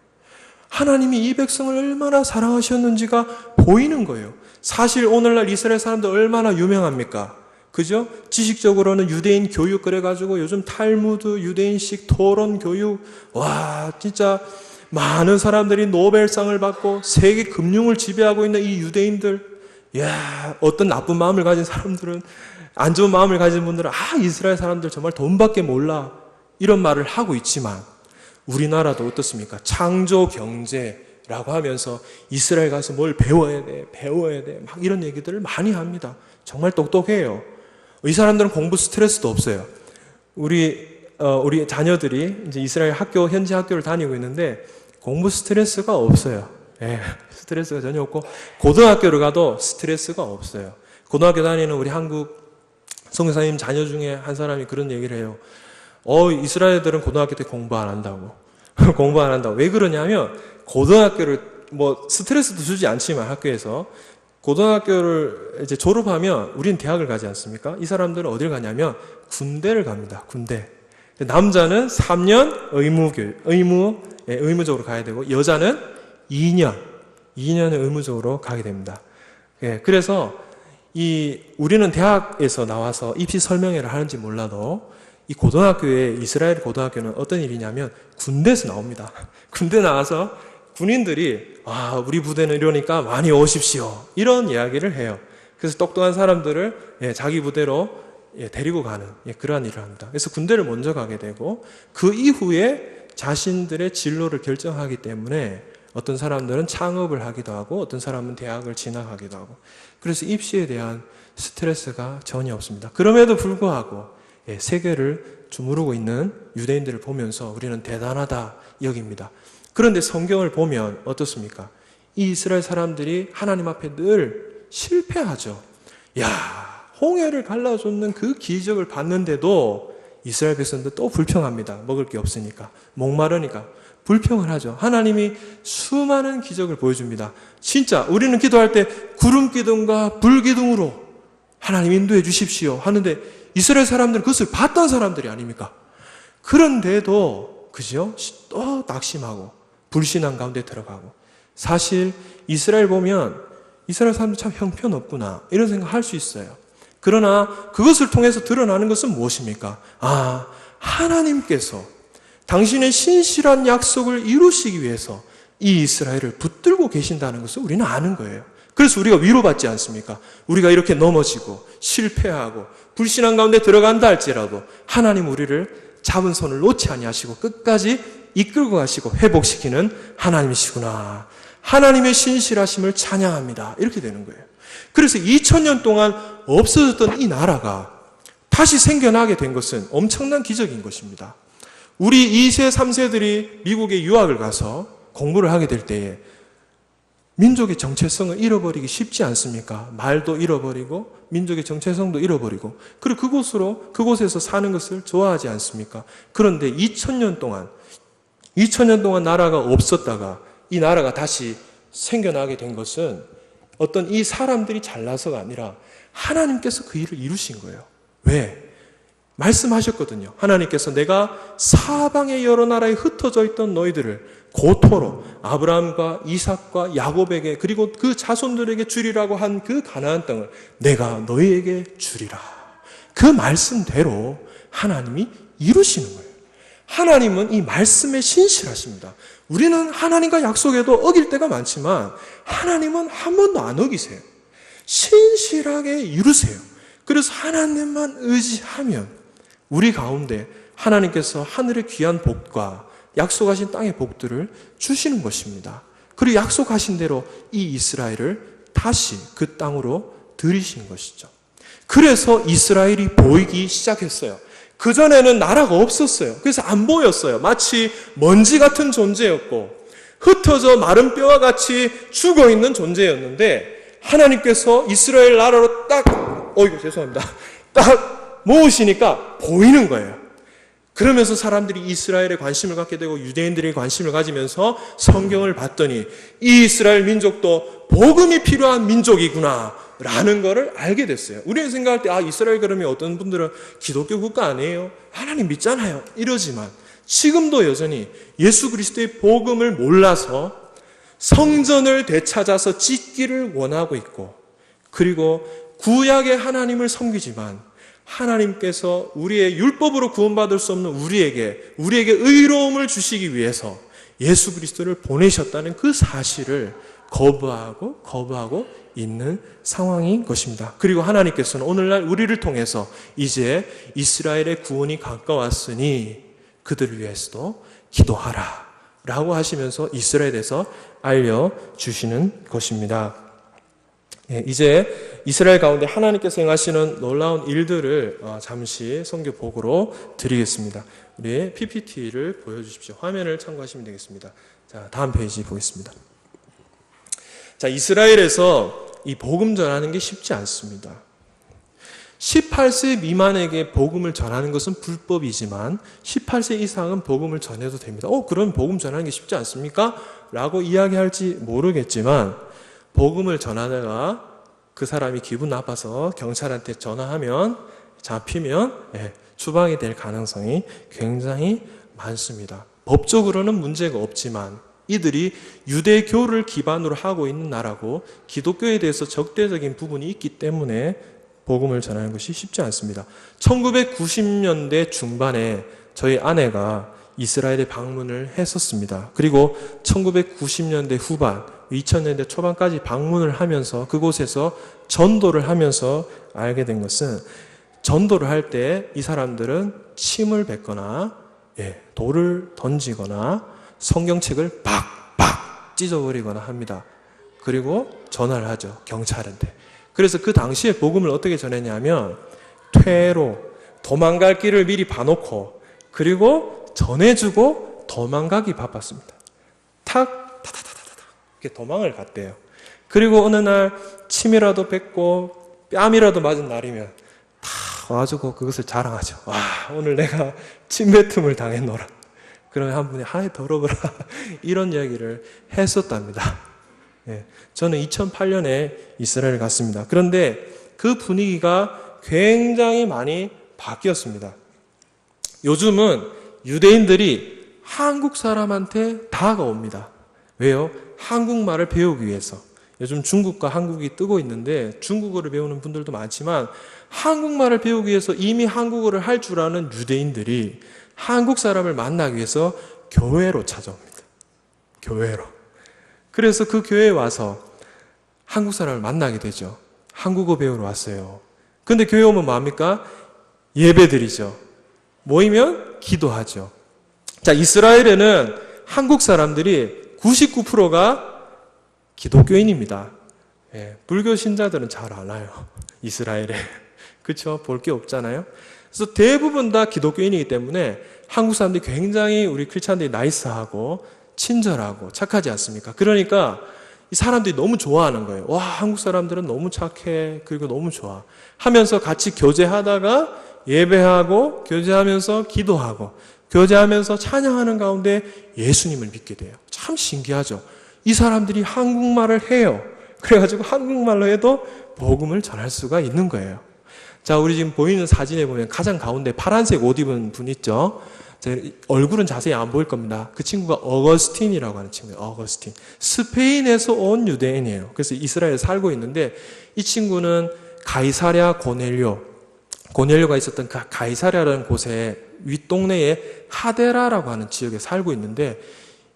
하나님이 이 백성을 얼마나 사랑하셨는지가 보이는 거예요. 사실 오늘날 이스라엘 사람들 얼마나 유명합니까? 그죠? 지식적으로는 유대인 교육 그래가지고 요즘 탈무드, 유대인식 토론 교육, 와, 진짜 많은 사람들이 노벨상을 받고 세계 금융을 지배하고 있는 이 유대인들, 야, 어떤 나쁜 마음을 가진 사람들은, 안 좋은 마음을 가진 분들은 이스라엘 사람들 정말 돈밖에 몰라, 이런 말을 하고 있지만 우리나라도 어떻습니까? 창조 경제라고 하면서 이스라엘 가서 뭘 배워야 돼 막 이런 얘기들을 많이 합니다. 정말 똑똑해요. 이 사람들은 공부 스트레스도 없어요. 우리 자녀들이 이제 이스라엘 현지 학교를 다니고 있는데 공부 스트레스가 없어요. 스트레스가 전혀 없고, 고등학교를 가도 스트레스가 없어요. 고등학교 다니는 우리 한국 선교사님 자녀 중에 한 사람이 그런 얘기를 해요. 이스라엘들은 고등학교 때 공부 안 한다고. 공부 안 한다고. 왜 그러냐면, 고등학교를 스트레스도 주지 않지만 학교에서 고등학교를 이제 졸업하면 우리는 대학을 가지 않습니까? 이 사람들은 어딜 가냐면 군대를 갑니다. 군대. 남자는 3년 의무적으로 가야 되고, 여자는 2년을 의무적으로 가게 됩니다. 그래서 우리는 대학에서 나와서 입시 설명회를 하는지 몰라도 이 고등학교에, 이스라엘 고등학교는 어떤 일이냐면 군대에서 나옵니다. 군대 나와서 군인들이 우리 부대는 이러니까 많이 오십시오, 이런 이야기를 해요. 그래서 똑똑한 사람들을 자기 부대로 데리고 가는 그러한 일을 합니다. 그래서 군대를 먼저 가게 되고 그 이후에 자신들의 진로를 결정하기 때문에 어떤 사람들은 창업을 하기도 하고 어떤 사람은 대학을 진학하기도 하고, 그래서 입시에 대한 스트레스가 전혀 없습니다. 그럼에도 불구하고 세계를 주무르고 있는 유대인들을 보면서 우리는 대단하다 여깁니다. 그런데 성경을 보면 어떻습니까? 이 이스라엘 사람들이 하나님 앞에 늘 실패하죠. 홍해를 갈라줬는 그 기적을 봤는데도 이스라엘 백성들 또 불평합니다. 먹을 게 없으니까, 목마르니까 불평을 하죠. 하나님이 수많은 기적을 보여줍니다. 진짜 우리는 기도할 때 구름 기둥과 불 기둥으로 하나님 인도해 주십시오 하는데 이스라엘 사람들은 그것을 봤던 사람들이 아닙니까? 그런데도 그죠? 또 낙심하고 불신앙 가운데 들어가고. 사실 이스라엘 보면 이스라엘 사람들 참 형편없구나 이런 생각할 수 있어요. 그러나 그것을 통해서 드러나는 것은 무엇입니까? 하나님께서 당신의 신실한 약속을 이루시기 위해서 이 이스라엘을 붙들고 계신다는 것을 우리는 아는 거예요. 그래서 우리가 위로받지 않습니까? 우리가 이렇게 넘어지고 실패하고 불신앙 가운데 들어간다 할지라도 하나님 우리를 잡은 손을 놓지 아니하시고 끝까지 이끌고 가시고 회복시키는 하나님이시구나. 하나님의 신실하심을 찬양합니다. 이렇게 되는 거예요. 그래서 2000년 동안 없어졌던 이 나라가 다시 생겨나게 된 것은 엄청난 기적인 것입니다. 우리 2세, 3세들이 미국에 유학을 가서 공부를 하게 될 때에 민족의 정체성을 잃어버리기 쉽지 않습니까? 말도 잃어버리고 민족의 정체성도 잃어버리고 그리고 그곳에서 사는 것을 좋아하지 않습니까? 그런데 2000년 동안 나라가 없었다가 이 나라가 다시 생겨나게 된 것은 어떤 이 사람들이 잘나서가 아니라 하나님께서 그 일을 이루신 거예요. 왜? 말씀하셨거든요. 하나님께서 내가 사방의 여러 나라에 흩어져 있던 너희들을 고토로 아브라함과 이삭과 야곱에게 그리고 그 자손들에게 주리라고 한 그 가나안 땅을 내가 너희에게 주리라. 그 말씀대로 하나님이 이루시는 거예요. 하나님은 이 말씀에 신실하십니다. 우리는 하나님과 약속에도 어길 때가 많지만 하나님은 한 번도 안 어기세요. 신실하게 이루세요. 그래서 하나님만 의지하면 우리 가운데 하나님께서 하늘의 귀한 복과 약속하신 땅의 복들을 주시는 것입니다. 그리고 약속하신 대로 이 이스라엘을 다시 그 땅으로 들이시는 것이죠. 그래서 이스라엘이 보이기 시작했어요. 그전에는 나라가 없었어요. 그래서 안 보였어요. 마치 먼지 같은 존재였고 흩어져 마른 뼈와 같이 죽어있는 존재였는데 하나님께서 이스라엘 나라로 딱 모으시니까 보이는 거예요. 그러면서 사람들이 이스라엘에 관심을 갖게 되고 유대인들이 관심을 가지면서 성경을 봤더니 이 이스라엘 민족도 복음이 필요한 민족이구나 라는 것을 알게 됐어요. 우리가 생각할 때 이스라엘 그러면 어떤 분들은 기독교 국가 아니에요? 하나님 믿잖아요. 이러지만 지금도 여전히 예수 그리스도의 복음을 몰라서 성전을 되찾아서 짓기를 원하고 있고 그리고 구약의 하나님을 섬기지만 하나님께서 우리의 율법으로 구원받을 수 없는 우리에게 의로움을 주시기 위해서 예수 그리스도를 보내셨다는 그 사실을 거부하고 있는 상황인 것입니다. 그리고 하나님께서는 오늘날 우리를 통해서 이제 이스라엘의 구원이 가까웠으니 그들을 위해서도 기도하라 라고 하시면서 이스라엘에서 알려주시는 것입니다. 이제 이스라엘 가운데 하나님께서 행하시는 놀라운 일들을 잠시 선교복으로 드리겠습니다. 우리 PPT를 보여주십시오. 화면을 참고하시면 되겠습니다. 자, 다음 페이지 보겠습니다. 자, 이스라엘에서 이 복음 전하는 게 쉽지 않습니다. 18세 미만에게 복음을 전하는 것은 불법이지만 18세 이상은 복음을 전해도 됩니다. 그럼 복음 전하는 게 쉽지 않습니까? 라고 이야기할지 모르겠지만 복음을 전하다가 그 사람이 기분 나빠서 경찰한테 전화하면 잡히면 추방이 될 가능성이 굉장히 많습니다. 법적으로는 문제가 없지만 이들이 유대교를 기반으로 하고 있는 나라고 기독교에 대해서 적대적인 부분이 있기 때문에 복음을 전하는 것이 쉽지 않습니다. 1990년대 중반에 저희 아내가 이스라엘에 방문을 했었습니다. 그리고 1990년대 후반, 2000년대 초반까지 방문을 하면서 그곳에서 전도를 하면서 알게 된 것은 전도를 할 때 이 사람들은 침을 뱉거나 돌을 던지거나 성경책을 팍팍 찢어버리거나 합니다. 그리고 전화를 하죠. 경찰한테. 그래서 그 당시에 복음을 어떻게 전했냐면 퇴로 도망갈 길을 미리 봐놓고 그리고 전해주고 도망가기 바빴습니다. 타다다다다다 이렇게 도망을 갔대요. 그리고 어느 날 침이라도 뱉고 뺨이라도 맞은 날이면 다 와가지고 그것을 자랑하죠. 와, 오늘 내가 침뱉음을 당했노라. 그러면 한 분이 하이 더러워라 이런 이야기를 했었답니다. 저는 2008년에 이스라엘을 갔습니다. 그런데 그 분위기가 굉장히 많이 바뀌었습니다. 요즘은 유대인들이 한국 사람한테 다가옵니다. 왜요? 한국말을 배우기 위해서. 요즘 중국과 한국이 뜨고 있는데 중국어를 배우는 분들도 많지만 한국말을 배우기 위해서 이미 한국어를 할 줄 아는 유대인들이 한국 사람을 만나기 위해서 교회로 찾아옵니다. 교회로. 그래서 그 교회에 와서 한국 사람을 만나게 되죠. 한국어 배우러 왔어요. 근데 교회 오면 뭐합니까? 예배드리죠. 모이면 기도하죠. 자, 이스라엘에는 한국 사람들이 99%가 기독교인입니다. 불교 신자들은 잘 안 와요. 이스라엘에. 그렇죠? 볼 게 없잖아요. 그래서 대부분 다 기독교인이기 때문에 한국 사람들이 굉장히 우리 크리스찬들이 나이스하고 친절하고 착하지 않습니까? 그러니까 이 사람들이 너무 좋아하는 거예요. 와, 한국 사람들은 너무 착해. 그리고 너무 좋아. 하면서 같이 교제하다가 예배하고 교제하면서 기도하고 교제하면서 찬양하는 가운데 예수님을 믿게 돼요. 참 신기하죠. 이 사람들이 한국말을 해요. 그래가지고 한국말로 해도 복음을 전할 수가 있는 거예요. 자, 우리 지금 보이는 사진에 보면 가장 가운데 파란색 옷 입은 분 있죠? 얼굴은 자세히 안 보일 겁니다. 그 친구가 어거스틴이라고 하는 친구예요. 어거스틴. 스페인에서 온 유대인이에요. 그래서 이스라엘에 살고 있는데 이 친구는 가이사랴 고넬료가 있었던 그 가이사랴라는 곳에 윗동네에 하데라라고 하는 지역에 살고 있는데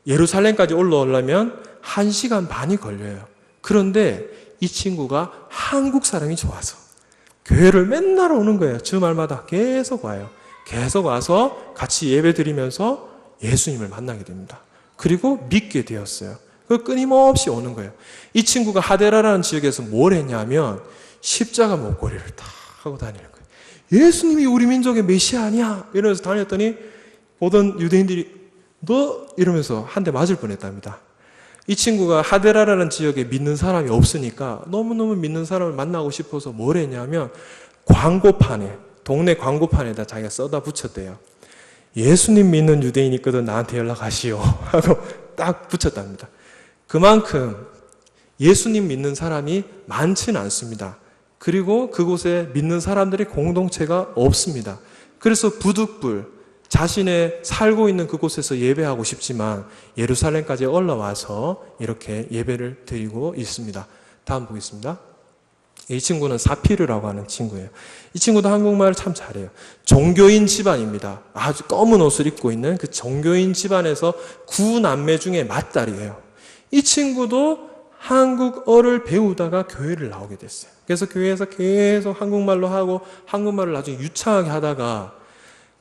예루살렘까지 올라오려면 1시간 반이 걸려요. 그런데 이 친구가 한국 사람이 좋아서 교회를 맨날 오는 거예요. 주말마다 계속 와요. 계속 와서 같이 예배 드리면서 예수님을 만나게 됩니다. 그리고 믿게 되었어요. 그 끊임없이 오는 거예요. 이 친구가 하데라라는 지역에서 뭘 했냐면 십자가 목걸이를 딱 하고 다니는 거예요. 예수님이 우리 민족의 메시아 아니야? 이러면서 다녔더니 보던 유대인들이 너? 이러면서 한 대 맞을 뻔했답니다. 이 친구가 하데라라는 지역에 믿는 사람이 없으니까 너무너무 믿는 사람을 만나고 싶어서 뭘 했냐면 동네 광고판에다 자기가 써다 붙였대요. 예수님 믿는 유대인 있거든 나한테 연락하시오 하고 딱 붙였답니다. 그만큼 예수님 믿는 사람이 많지는 않습니다. 그리고 그곳에 믿는 사람들의 공동체가 없습니다. 그래서 부득불 자신의 살고 있는 그곳에서 예배하고 싶지만 예루살렘까지 올라와서 이렇게 예배를 드리고 있습니다. 다음 보겠습니다. 이 친구는 사피르라고 하는 친구예요. 이 친구도 한국말을 참 잘해요. 종교인 집안입니다. 아주 검은 옷을 입고 있는 그 종교인 집안에서 9남매 중에 맏딸이에요. 이 친구도 한국어를 배우다가 교회를 나오게 됐어요. 그래서 교회에서 계속 한국말로 하고 한국말을 나중에 유창하게 하다가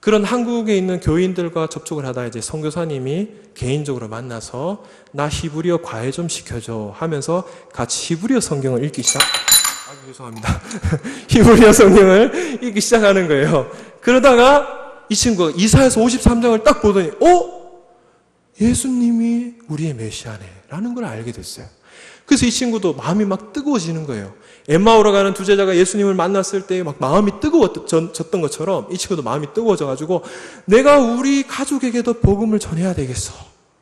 그런 한국에 있는 교인들과 접촉을 하다가 이제 선교사님이 개인적으로 만나서 나 히브리어 과외 좀 시켜줘 하면서 같이 히브리어 성경을 읽기 죄송합니다. 히브리어 성경을 읽기 시작하는 거예요. 그러다가 이 친구가 이사야서 53장을 딱 보더니 예수님이 우리의 메시아네 라는 걸 알게 됐어요. 그래서 이 친구도 마음이 막 뜨거워지는 거예요. 엠마오로 가는 두 제자가 예수님을 만났을 때 막 마음이 뜨거워졌던 것처럼 이 친구도 마음이 뜨거워져가지고 내가 우리 가족에게도 복음을 전해야 되겠어.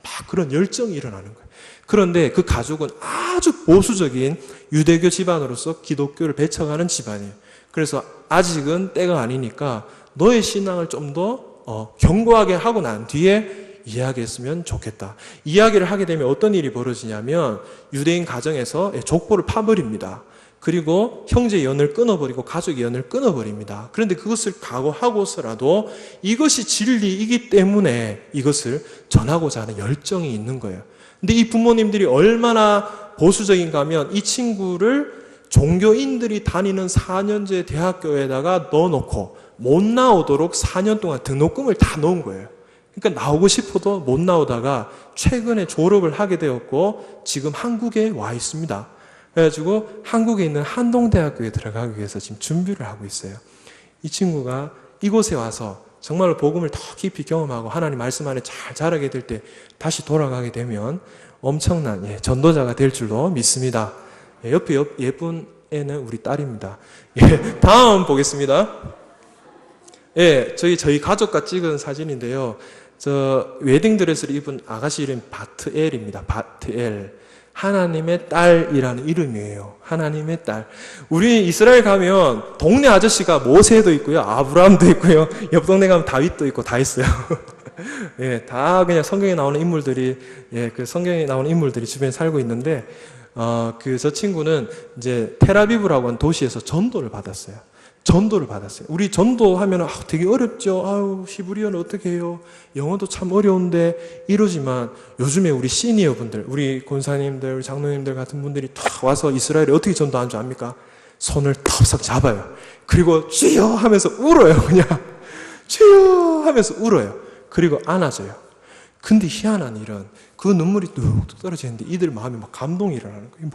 막 그런 열정이 일어나는 거예요. 그런데 그 가족은 아주 보수적인 유대교 집안으로서 기독교를 배척하는 집안이에요. 그래서 아직은 때가 아니니까 너의 신앙을 좀 더 견고하게 하고 난 뒤에 이야기했으면 좋겠다. 이야기를 하게 되면 어떤 일이 벌어지냐면 유대인 가정에서 족보를 파버립니다. 그리고 형제의 연을 끊어버리고 가족의 연을 끊어버립니다. 그런데 그것을 각오하고서라도 이것이 진리이기 때문에 이것을 전하고자 하는 열정이 있는 거예요. 근데 이 부모님들이 얼마나 보수적인가 하면 이 친구를 종교인들이 다니는 4년제 대학교에다가 넣어놓고 못 나오도록 4년 동안 등록금을 다 넣은 거예요. 그러니까 나오고 싶어도 못 나오다가 최근에 졸업을 하게 되었고 지금 한국에 와 있습니다. 그래가지고 한국에 있는 한동대학교에 들어가기 위해서 지금 준비를 하고 있어요. 이 친구가 이곳에 와서 정말로 복음을 더 깊이 경험하고 하나님 말씀 안에 잘 자라게 될 때 다시 돌아가게 되면 엄청난 전도자가 될 줄로 믿습니다. 옆에 예쁜 애는 우리 딸입니다. 다음 보겠습니다. 저희 가족과 찍은 사진인데요. 저 웨딩드레스를 입은 아가씨 이름 바트엘입니다. 바트엘. 하나님의 딸이라는 이름이에요. 하나님의 딸. 우리 이스라엘 가면 동네 아저씨가 모세도 있고요. 아브라함도 있고요. 옆 동네 가면 다윗도 있고 다 있어요. 다 그냥 성경에 나오는 인물들이, 그 성경에 나오는 인물들이 주변에 살고 있는데, 저 친구는 이제 텔아비브라고 하는 도시에서 전도를 받았어요. 우리 전도하면 되게 어렵죠. 히브리어는 어떻게 해요? 영어도 참 어려운데 이러지만 요즘에 우리 시니어분들, 우리 권사님들, 우리 장로님들 같은 분들이 다 와서 이스라엘에 어떻게 전도하는 줄 압니까? 손을 턱싹 잡아요. 그리고 주여 하면서 울어요. 그냥 주여 하면서 울어요. 그리고 안아줘요. 근데 희한한 일은 그 눈물이 뚝뚝 떨어지는데 이들 마음에 막 감동이 일어나는 거예요.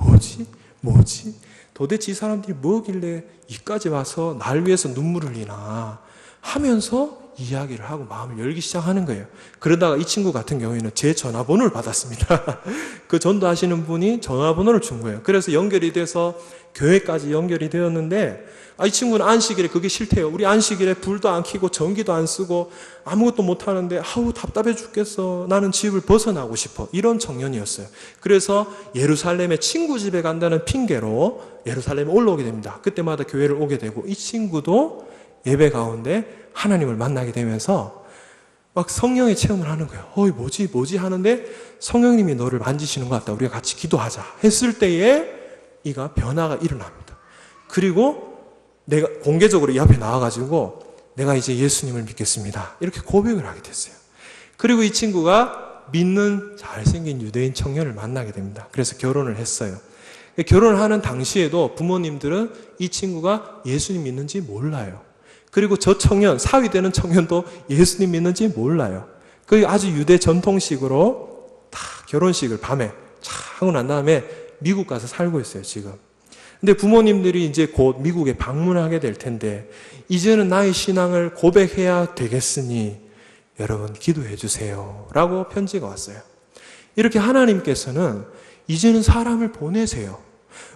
뭐지? 도대체 이 사람들이 뭐길래 이까지 와서 날 위해서 눈물을 흘리나 하면서 이야기를 하고 마음을 열기 시작하는 거예요. 그러다가 이 친구 같은 경우에는 제 전화번호를 받았습니다. 그 전도하시는 분이 전화번호를 준 거예요. 그래서 연결이 돼서 교회까지 연결이 되었는데 이 친구는 안식일에 그게 싫대요. 우리 안식일에 불도 안 켜고 전기도 안 쓰고 아무것도 못 하는데 답답해 죽겠어. 나는 집을 벗어나고 싶어. 이런 청년이었어요. 그래서 예루살렘에 친구 집에 간다는 핑계로 예루살렘에 올라오게 됩니다. 그때마다 교회를 오게 되고 이 친구도 예배 가운데 하나님을 만나게 되면서 막 성령의 체험을 하는 거예요. 뭐지 하는데 성령님이 너를 만지시는 것 같다. 우리가 같이 기도하자 했을 때에 이가 변화가 일어납니다. 그리고 내가 공개적으로 이 앞에 나와가지고 내가 이제 예수님을 믿겠습니다. 이렇게 고백을 하게 됐어요. 그리고 이 친구가 믿는 잘생긴 유대인 청년을 만나게 됩니다. 그래서 결혼을 했어요. 결혼을 하는 당시에도 부모님들은 이 친구가 예수님 믿는지 몰라요. 그리고 저 청년, 사위되는 청년도 예수님 믿는지 몰라요. 그 아주 유대 전통식으로 다 결혼식을 밤에 차 하고 난 다음에 미국 가서 살고 있어요, 지금. 근데 부모님들이 이제 곧 미국에 방문하게 될 텐데 이제는 나의 신앙을 고백해야 되겠으니 여러분 기도해 주세요 라고 편지가 왔어요. 이렇게 하나님께서는 이제는 사람을 보내세요.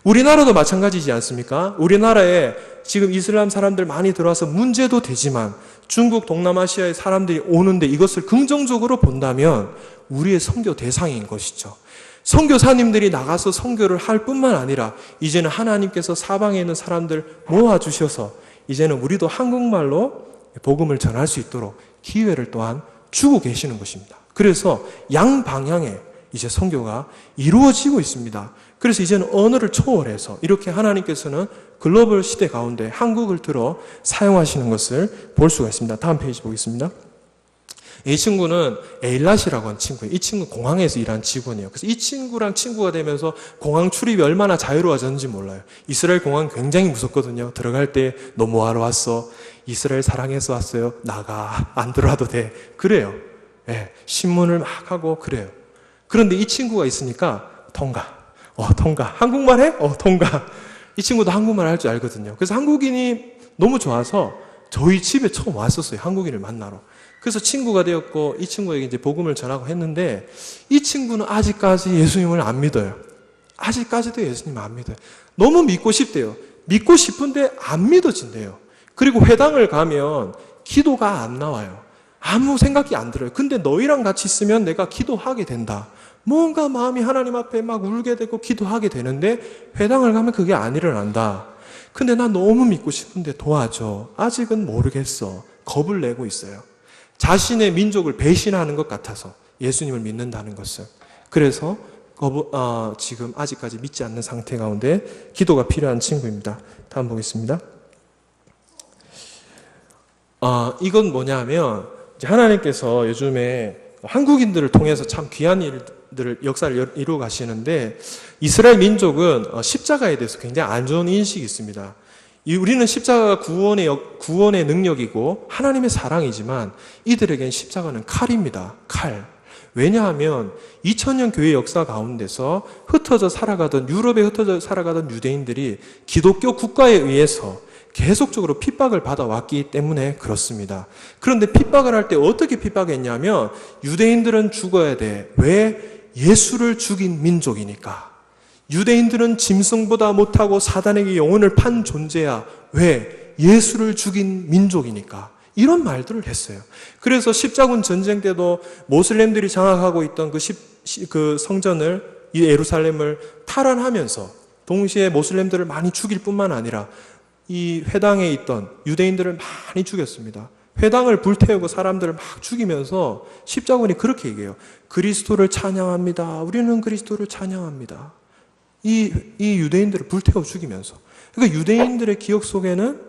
우리나라도 마찬가지지 않습니까? 우리나라에 지금 이슬람 사람들 많이 들어와서 문제도 되지만 중국, 동남아시아의 사람들이 오는데 이것을 긍정적으로 본다면 우리의 선교 대상인 것이죠. 선교사님들이 나가서 선교를 할 뿐만 아니라 이제는 하나님께서 사방에 있는 사람들 모아주셔서 이제는 우리도 한국말로 복음을 전할 수 있도록 기회를 또한 주고 계시는 것입니다. 그래서 양방향에 이제 선교가 이루어지고 있습니다. 그래서 이제는 언어를 초월해서 이렇게 하나님께서는 글로벌 시대 가운데 한국을 들어 사용하시는 것을 볼 수가 있습니다. 다음 페이지 보겠습니다. 이 친구는 에일랏이라고 하는 친구예요. 이 친구 공항에서 일하는 직원이에요. 그래서 이 친구랑 친구가 되면서 공항 출입이 얼마나 자유로워졌는지 몰라요. 이스라엘 공항 굉장히 무섭거든요. 들어갈 때 너 뭐하러 왔어? 이스라엘 사랑해서 왔어요. 나가. 안 들어와도 돼. 그래요. 신문을 막 하고 그래요. 그런데 이 친구가 있으니까 통과. 한국말 해? 통과. 이 친구도 한국말 할 줄 알거든요. 그래서 한국인이 너무 좋아서 저희 집에 처음 왔었어요. 한국인을 만나러. 그래서 친구가 되었고 이 친구에게 이제 복음을 전하고 했는데 이 친구는 아직까지 예수님을 안 믿어요. 아직까지도 예수님 안 믿어요. 너무 믿고 싶대요. 믿고 싶은데 안 믿어진대요. 그리고 회당을 가면 기도가 안 나와요. 아무 생각이 안 들어요. 근데 너희랑 같이 있으면 내가 기도하게 된다. 뭔가 마음이 하나님 앞에 막 울게 되고 기도하게 되는데 회당을 가면 그게 안 일어난다. 근데 나 너무 믿고 싶은데 도와줘. 아직은 모르겠어. 겁을 내고 있어요. 자신의 민족을 배신하는 것 같아서 예수님을 믿는다는 것은. 그래서 지금 아직까지 믿지 않는 상태 가운데 기도가 필요한 친구입니다. 다음 보겠습니다. 이건 뭐냐면 하나님께서 요즘에 한국인들을 통해서 참 귀한 역사를 이루어 가시는데, 이스라엘 민족은 십자가에 대해서 굉장히 안 좋은 인식이 있습니다. 우리는 십자가가 구원의 능력이고 하나님의 사랑이지만 이들에겐 십자가는 칼입니다. 칼. 왜냐하면 2000년 교회 역사 가운데서 유럽에 흩어져 살아가던 유대인들이 기독교 국가에 의해서 계속적으로 핍박을 받아왔기 때문에 그렇습니다. 그런데 핍박을 할 때 어떻게 핍박했냐면, 유대인들은 죽어야 돼. 왜? 예수를 죽인 민족이니까. 유대인들은 짐승보다 못하고 사단에게 영혼을 판 존재야. 왜? 예수를 죽인 민족이니까. 이런 말들을 했어요. 그래서 십자군 전쟁 때도 모슬렘들이 장악하고 있던 그 성전을, 이 예루살렘을 탈환하면서 동시에 모슬렘들을 많이 죽일 뿐만 아니라 이 회당에 있던 유대인들을 많이 죽였습니다. 회당을 불태우고 사람들을 막 죽이면서 십자군이 그렇게 얘기해요. 그리스도를 찬양합니다. 우리는 그리스도를 찬양합니다. 이 유대인들을 불태워 죽이면서. 그러니까 유대인들의 기억 속에는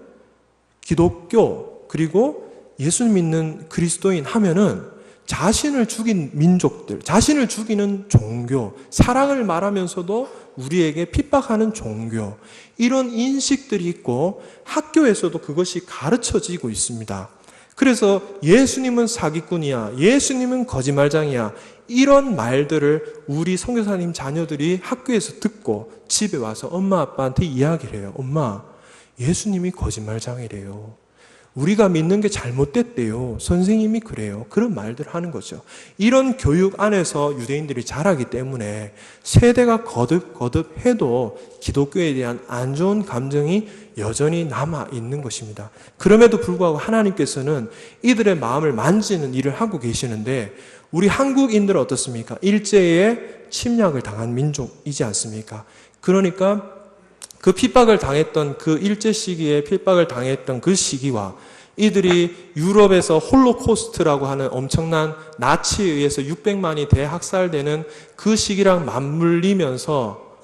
기독교, 그리고 예수 믿는 그리스도인 하면은 자신을 죽인 민족들, 자신을 죽이는 종교, 사랑을 말하면서도 우리에게 핍박하는 종교, 이런 인식들이 있고 학교에서도 그것이 가르쳐지고 있습니다. 그래서 예수님은 사기꾼이야, 예수님은 거짓말장이야, 이런 말들을 우리 선교사님 자녀들이 학교에서 듣고 집에 와서 엄마 아빠한테 이야기를 해요. 엄마, 예수님이 거짓말장이래요. 우리가 믿는 게 잘못됐대요. 선생님이 그래요. 그런 말들을 하는 거죠. 이런 교육 안에서 유대인들이 자라기 때문에 세대가 거듭해도 기독교에 대한 안 좋은 감정이 여전히 남아 있는 것입니다. 그럼에도 불구하고 하나님께서는 이들의 마음을 만지는 일을 하고 계시는데, 우리 한국인들은 어떻습니까? 일제에 침략을 당한 민족이지 않습니까? 그러니까 그 핍박을 당했던 그 일제 시기에 핍박을 당했던 그 시기와 이들이 유럽에서 홀로코스트라고 하는 엄청난 나치에 의해서 600만이 대학살되는 그 시기랑 맞물리면서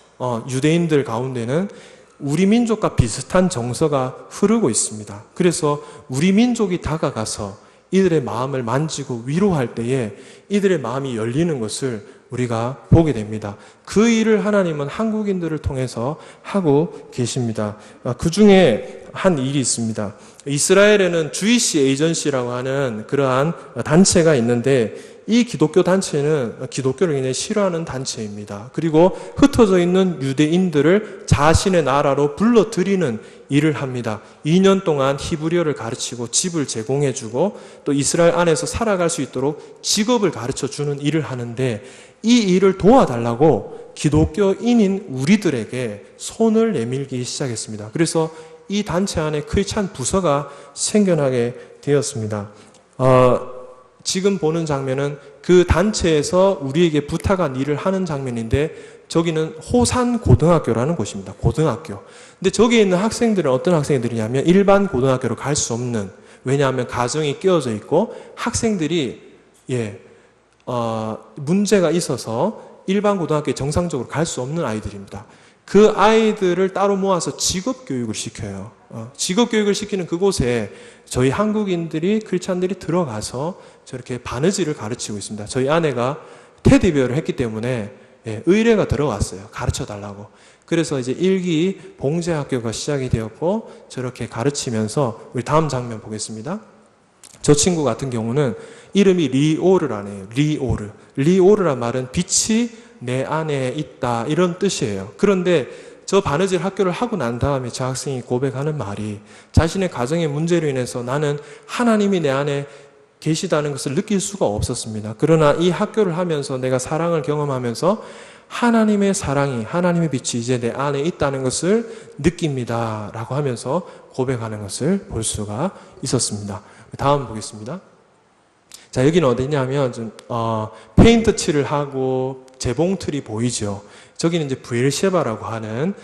유대인들 가운데는 우리 민족과 비슷한 정서가 흐르고 있습니다. 그래서 우리 민족이 다가가서 이들의 마음을 만지고 위로할 때에 이들의 마음이 열리는 것을 우리가 보게 됩니다. 그 일을 하나님은 한국인들을 통해서 하고 계십니다. 그 중에 한 일이 있습니다. 이스라엘에는 주이시 에이전시라고 하는 그러한 단체가 있는데, 이 기독교 단체는 기독교를 굉장히 싫어하는 단체입니다. 그리고 흩어져 있는 유대인들을 자신의 나라로 불러들이는 일을 합니다. 2년 동안 히브리어를 가르치고 집을 제공해주고 또 이스라엘 안에서 살아갈 수 있도록 직업을 가르쳐주는 일을 하는데, 이 일을 도와달라고 기독교인인 우리들에게 손을 내밀기 시작했습니다. 그래서 이 단체 안에 크리스찬 부서가 생겨나게 되었습니다. 지금 보는 장면은 그 단체에서 우리에게 부탁한 일을 하는 장면인데, 저기는 호산 고등학교라는 곳입니다. 고등학교. 근데 저기에 있는 학생들은 어떤 학생들이냐면 일반 고등학교로 갈 수 없는, 왜냐하면 가정이 끼워져 있고 학생들이 문제가 있어서 일반 고등학교에 정상적으로 갈 수 없는 아이들입니다. 그 아이들을 따로 모아서 직업교육을 시켜요. 직업교육을 시키는 그곳에 저희 한국인들이, 크리스찬들이 들어가서 저렇게 바느질을 가르치고 있습니다. 저희 아내가 테디베어를 했기 때문에 의뢰가 들어왔어요. 가르쳐 달라고. 그래서 이제 1기 봉제학교가 시작이 되었고 저렇게 가르치면서, 우리 다음 장면 보겠습니다. 저 친구 같은 경우는 이름이 리오르라네요. 리오르. 리오르란 말은 빛이 내 안에 있다, 이런 뜻이에요. 그런데 저 바느질 학교를 하고 난 다음에 저 학생이 고백하는 말이, 자신의 가정의 문제로 인해서 나는 하나님이 내 안에 계시다는 것을 느낄 수가 없었습니다. 그러나 이 학교를 하면서 내가 사랑을 경험하면서 하나님의 사랑이, 하나님의 빛이 이제 내 안에 있다는 것을 느낍니다 라고 하면서 고백하는 것을 볼 수가 있었습니다. 다음 보겠습니다. 자, 여기는 어디냐면 페인트 칠을 하고 재봉틀이 보이죠. 저기는 이제 부엘셰바라고 하는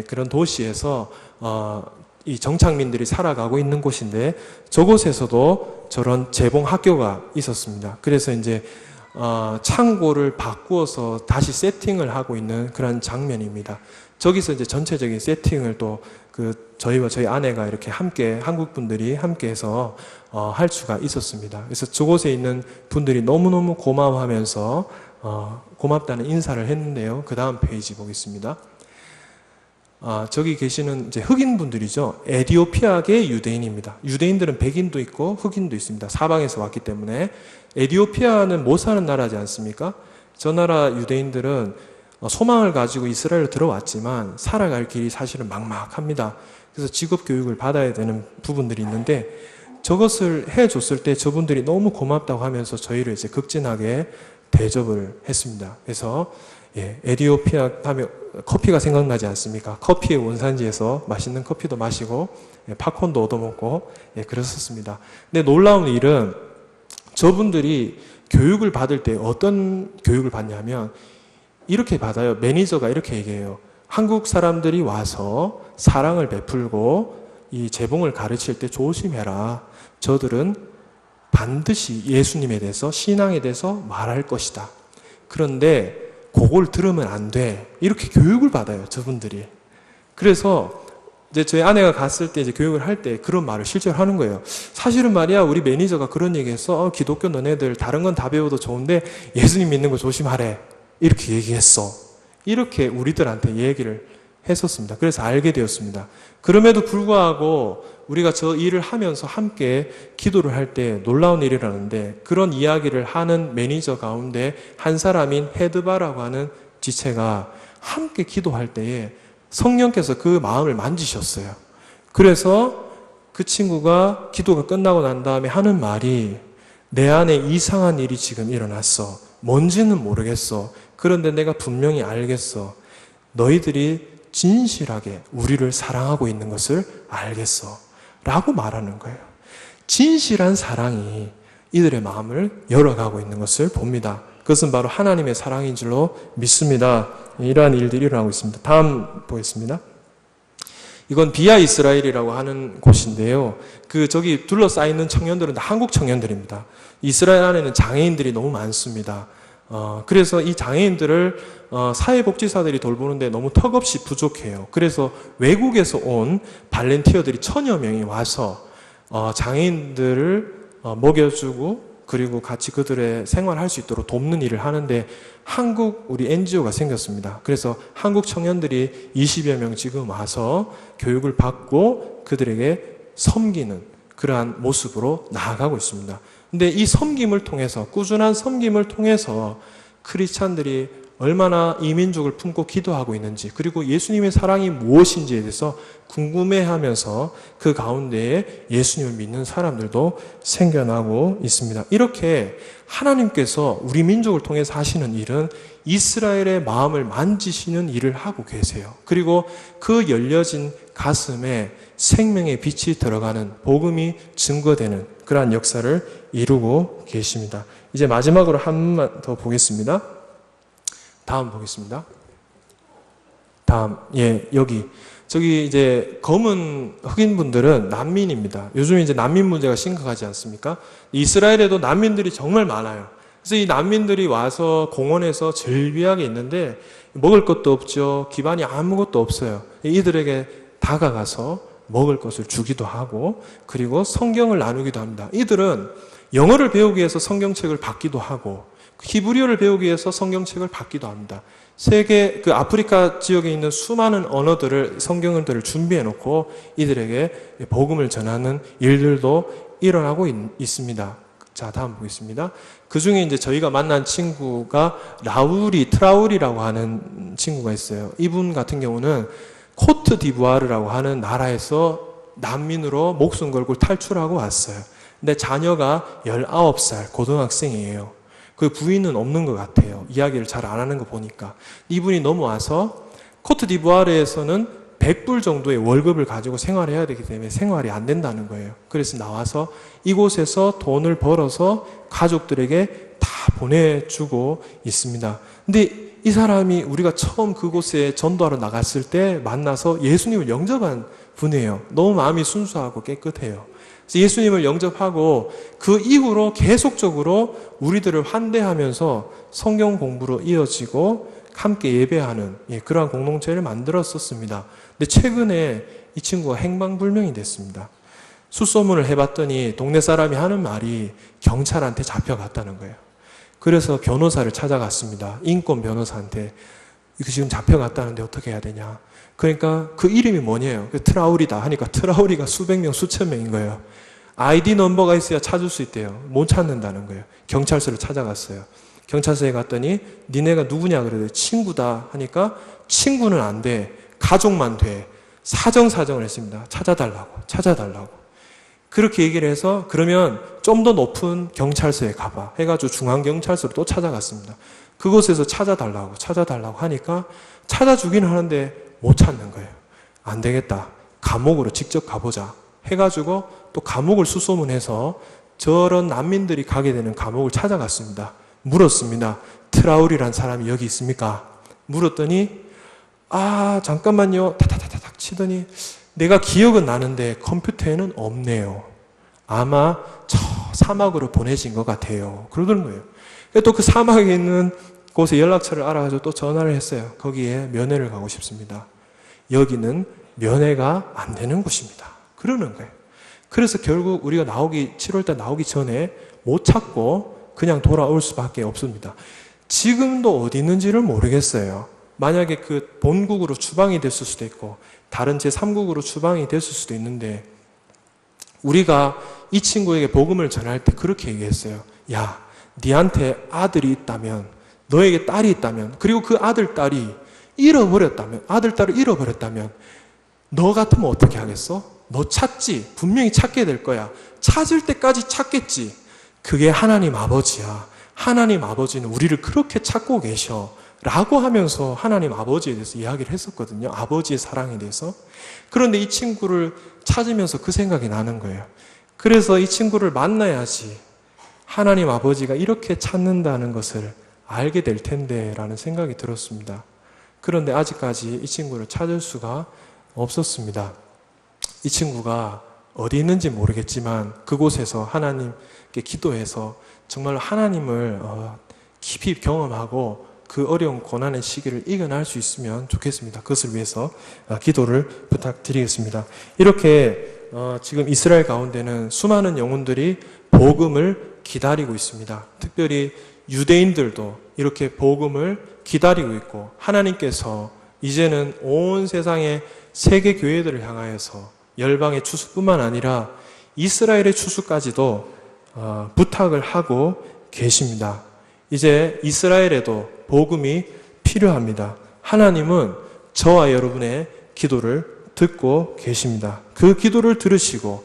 그런 도시에서 이 정착민들이 살아가고 있는 곳인데 저곳에서도 저런 재봉 학교가 있었습니다. 그래서 이제 창고를 바꾸어서 다시 세팅을 하고 있는 그런 장면입니다. 저기서 이제 전체적인 세팅을 또 저희와 저희 아내가 이렇게 함께 한국 분들이 함께해서 할 수가 있었습니다. 그래서 저곳에 있는 분들이 너무너무 고마워하면서 고맙다는 인사를 했는데요. 그 다음 페이지 보겠습니다. 저기 계시는 이제 흑인 분들이죠. 에디오피아계 유대인입니다. 유대인들은 백인도 있고 흑인도 있습니다. 사방에서 왔기 때문에. 에디오피아는 못 사는 나라지 않습니까? 저 나라 유대인들은 소망을 가지고 이스라엘로 들어왔지만 살아갈 길이 사실은 막막합니다. 그래서 직업 교육을 받아야 되는 부분들이 있는데 저것을 해줬을 때 저분들이 너무 고맙다고 하면서 저희를 이제 극진하게 대접을 했습니다. 그래서 에디오피아 하면 커피가 생각나지 않습니까? 커피의 원산지에서 맛있는 커피도 마시고 팝콘도 얻어먹고 그랬었습니다. 근데 놀라운 일은 저분들이 교육을 받을 때 어떤 교육을 받냐면 이렇게 받아요. 매니저가 이렇게 얘기해요. 한국 사람들이 와서 사랑을 베풀고 이 재봉을 가르칠 때 조심해라. 저들은 반드시 예수님에 대해서 신앙에 대해서 말할 것이다. 그런데 그걸 들으면 안 돼. 이렇게 교육을 받아요. 저분들이. 그래서 이제 저희 아내가 갔을 때 이제 교육을 할 때 그런 말을 실제로 하는 거예요. 사실은 말이야 우리 매니저가 그런 얘기했어. 기독교 너네들 다른 건 다 배워도 좋은데 예수님 믿는 거 조심하래. 이렇게 얘기했어. 이렇게 우리들한테 얘기를 했었습니다. 그래서 알게 되었습니다. 그럼에도 불구하고 우리가 저 일을 하면서 함께 기도를 할 때 놀라운 일이라는데 그런 이야기를 하는 매니저 가운데 한 사람인 헤드바라고 하는 지체가 함께 기도할 때에 성령께서 그 마음을 만지셨어요. 그래서 그 친구가 기도가 끝나고 난 다음에 하는 말이 내 안에 이상한 일이 지금 일어났어. 뭔지는 모르겠어. 그런데 내가 분명히 알겠어. 너희들이 진실하게 우리를 사랑하고 있는 것을 알겠어. 라고 말하는 거예요. 진실한 사랑이 이들의 마음을 열어가고 있는 것을 봅니다. 그것은 바로 하나님의 사랑인 줄로 믿습니다. 이러한 일들이 일어나고 있습니다. 다음 보겠습니다. 이건 비아 이스라엘이라고 하는 곳인데요. 저기 둘러싸이는 청년들은 다 한국 청년들입니다. 이스라엘 안에는 장애인들이 너무 많습니다. 그래서 이 장애인들을 사회복지사들이 돌보는데 너무 턱없이 부족해요. 그래서 외국에서 온 발렌티어들이 1000여 명이 와서 장애인들을 먹여주고 그리고 같이 그들의 생활할 수 있도록 돕는 일을 하는데 한국 우리 NGO가 생겼습니다. 그래서 한국 청년들이 20여 명 지금 와서 교육을 받고 그들에게 섬기는 그러한 모습으로 나아가고 있습니다. 근데 이 섬김을 통해서 꾸준한 섬김을 통해서 크리스찬들이 얼마나 이 민족을 품고 기도하고 있는지 그리고 예수님의 사랑이 무엇인지에 대해서 궁금해하면서 그 가운데에 예수님을 믿는 사람들도 생겨나고 있습니다. 이렇게 하나님께서 우리 민족을 통해서 하시는 일은 이스라엘의 마음을 만지시는 일을 하고 계세요. 그리고 그 열려진 가슴에 생명의 빛이 들어가는 복음이 증거되는 그러한 역사를 이루고 계십니다. 이제 마지막으로 한 번만 더 보겠습니다. 다음 보겠습니다. 다음, 저기 이제 검은 흑인분들은 난민입니다. 요즘 이제 난민 문제가 심각하지 않습니까? 이스라엘에도 난민들이 정말 많아요. 그래서 이 난민들이 와서 공원에서 절비하게 있는데 먹을 것도 없죠. 기반이 아무것도 없어요. 이들에게 다가가서 먹을 것을 주기도 하고 그리고 성경을 나누기도 합니다. 이들은 영어를 배우기 위해서 성경책을 받기도 하고 히브리어를 배우기 위해서 성경책을 받기도 합니다. 세계 아프리카 지역에 있는 수많은 언어들을 성경들을 준비해 놓고 이들에게 복음을 전하는 일들도 일어나고 있습니다. 자, 다음 보겠습니다. 그 중에 이제 저희가 만난 친구가 트라우리라고 하는 친구가 있어요. 이분 같은 경우는 코트 디부아르라고 하는 나라에서 난민으로 목숨 걸고 탈출하고 왔어요. 근데 자녀가 19살 고등학생이에요. 그 부인은 없는 것 같아요. 이야기를 잘 안 하는 거 보니까. 이분이 넘어와서 코트 디부아르에서는 100불 정도의 월급을 가지고 생활해야 되기 때문에 생활이 안 된다는 거예요. 그래서 나와서 이곳에서 돈을 벌어서 가족들에게 다 보내주고 있습니다. 근데 이 사람이 우리가 처음 그곳에 전도하러 나갔을 때 만나서 예수님을 영접한 분이에요. 너무 마음이 순수하고 깨끗해요. 그래서 예수님을 영접하고 그 이후로 계속적으로 우리들을 환대하면서 성경 공부로 이어지고 함께 예배하는 그러한 공동체를 만들었었습니다. 근데 최근에 이 친구가 행방불명이 됐습니다. 수소문을 해봤더니 동네 사람이 하는 말이 경찰한테 잡혀갔다는 거예요. 그래서 변호사를 찾아갔습니다. 인권 변호사한테. 이거 지금 잡혀갔다는데 어떻게 해야 되냐. 그러니까 그 이름이 뭐냐요? 트라우리다 하니까 트라우리가 수백 명, 수천 명인 거예요. 아이디 넘버가 있어야 찾을 수 있대요. 못 찾는다는 거예요. 경찰서를 찾아갔어요. 경찰서에 갔더니 니네가 누구냐 그래요. 친구다 하니까 친구는 안 돼. 가족만 돼. 사정을 했습니다. 찾아달라고. 그렇게 얘기를 해서 그러면 좀 더 높은 경찰서에 가봐 해가지고 중앙경찰서로 또 찾아갔습니다. 그곳에서 찾아달라고 하니까 찾아주긴 하는데 못 찾는 거예요. 안 되겠다. 감옥으로 직접 가보자 해가지고 또 감옥을 수소문해서 저런 난민들이 가게 되는 감옥을 찾아갔습니다. 물었습니다. 트라울이란 사람이 여기 있습니까? 물었더니 잠깐만요. 타타타닥 치더니 내가 기억은 나는데 컴퓨터에는 없네요. 아마 저 사막으로 보내진 것 같아요. 그러는 거예요. 또 그 사막에 있는 곳에 연락처를 알아가지고 또 전화를 했어요. 거기에 면회를 가고 싶습니다. 여기는 면회가 안 되는 곳입니다. 그러는 거예요. 그래서 결국 우리가 7월달 나오기 전에 못 찾고 그냥 돌아올 수밖에 없습니다. 지금도 어디 있는지를 모르겠어요. 만약에 그 본국으로 추방이 됐을 수도 있고 다른 제3국으로 추방이 됐을 수도 있는데 우리가 이 친구에게 복음을 전할 때 그렇게 얘기했어요. 야, 니한테 아들이 있다면, 너에게 딸이 있다면, 그리고 그 아들, 딸을 잃어버렸다면 너 같으면 어떻게 하겠어? 너 찾지. 분명히 찾게 될 거야. 찾을 때까지 찾겠지. 그게 하나님 아버지야. 하나님 아버지는 우리를 그렇게 찾고 계셔. 라고 하면서 하나님 아버지에 대해서 이야기를 했었거든요. 아버지의 사랑에 대해서. 그런데 이 친구를 찾으면서 그 생각이 나는 거예요. 그래서 이 친구를 만나야지 하나님 아버지가 이렇게 찾는다는 것을 알게 될 텐데 라는 생각이 들었습니다. 그런데 아직까지 이 친구를 찾을 수가 없었습니다. 이 친구가 어디 있는지 모르겠지만 그곳에서 하나님께 기도해서 정말 하나님을 깊이 경험하고 그 어려운 고난의 시기를 이겨낼 수 있으면 좋겠습니다. 그것을 위해서 기도를 부탁드리겠습니다. 이렇게 지금 이스라엘 가운데는 수많은 영혼들이 복음을 기다리고 있습니다. 특별히 유대인들도 이렇게 복음을 기다리고 있고 하나님께서 이제는 온 세상의 세계 교회들을 향하여서 열방의 추수뿐만 아니라 이스라엘의 추수까지도 부탁을 하고 계십니다. 이제 이스라엘에도 복음이 필요합니다. 하나님은 저와 여러분의 기도를 듣고 계십니다. 그 기도를 들으시고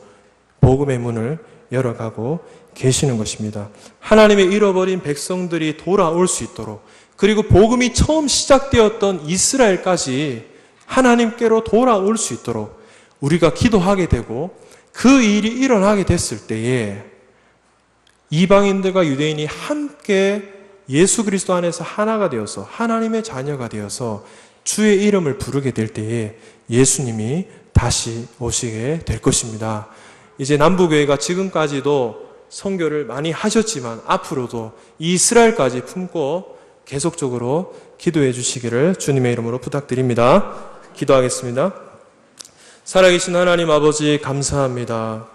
복음의 문을 열어가고 계시는 것입니다. 하나님의 잃어버린 백성들이 돌아올 수 있도록 그리고 복음이 처음 시작되었던 이스라엘까지 하나님께로 돌아올 수 있도록 우리가 기도하게 되고 그 일이 일어나게 됐을 때에 이방인들과 유대인이 함께 예수 그리스도 안에서 하나가 되어서 하나님의 자녀가 되어서 주의 이름을 부르게 될 때에 예수님이 다시 오시게 될 것입니다. 이제 남부교회가 지금까지도 선교를 많이 하셨지만 앞으로도 이스라엘까지 품고 계속적으로 기도해 주시기를 주님의 이름으로 부탁드립니다. 기도하겠습니다. 살아계신 하나님 아버지 감사합니다.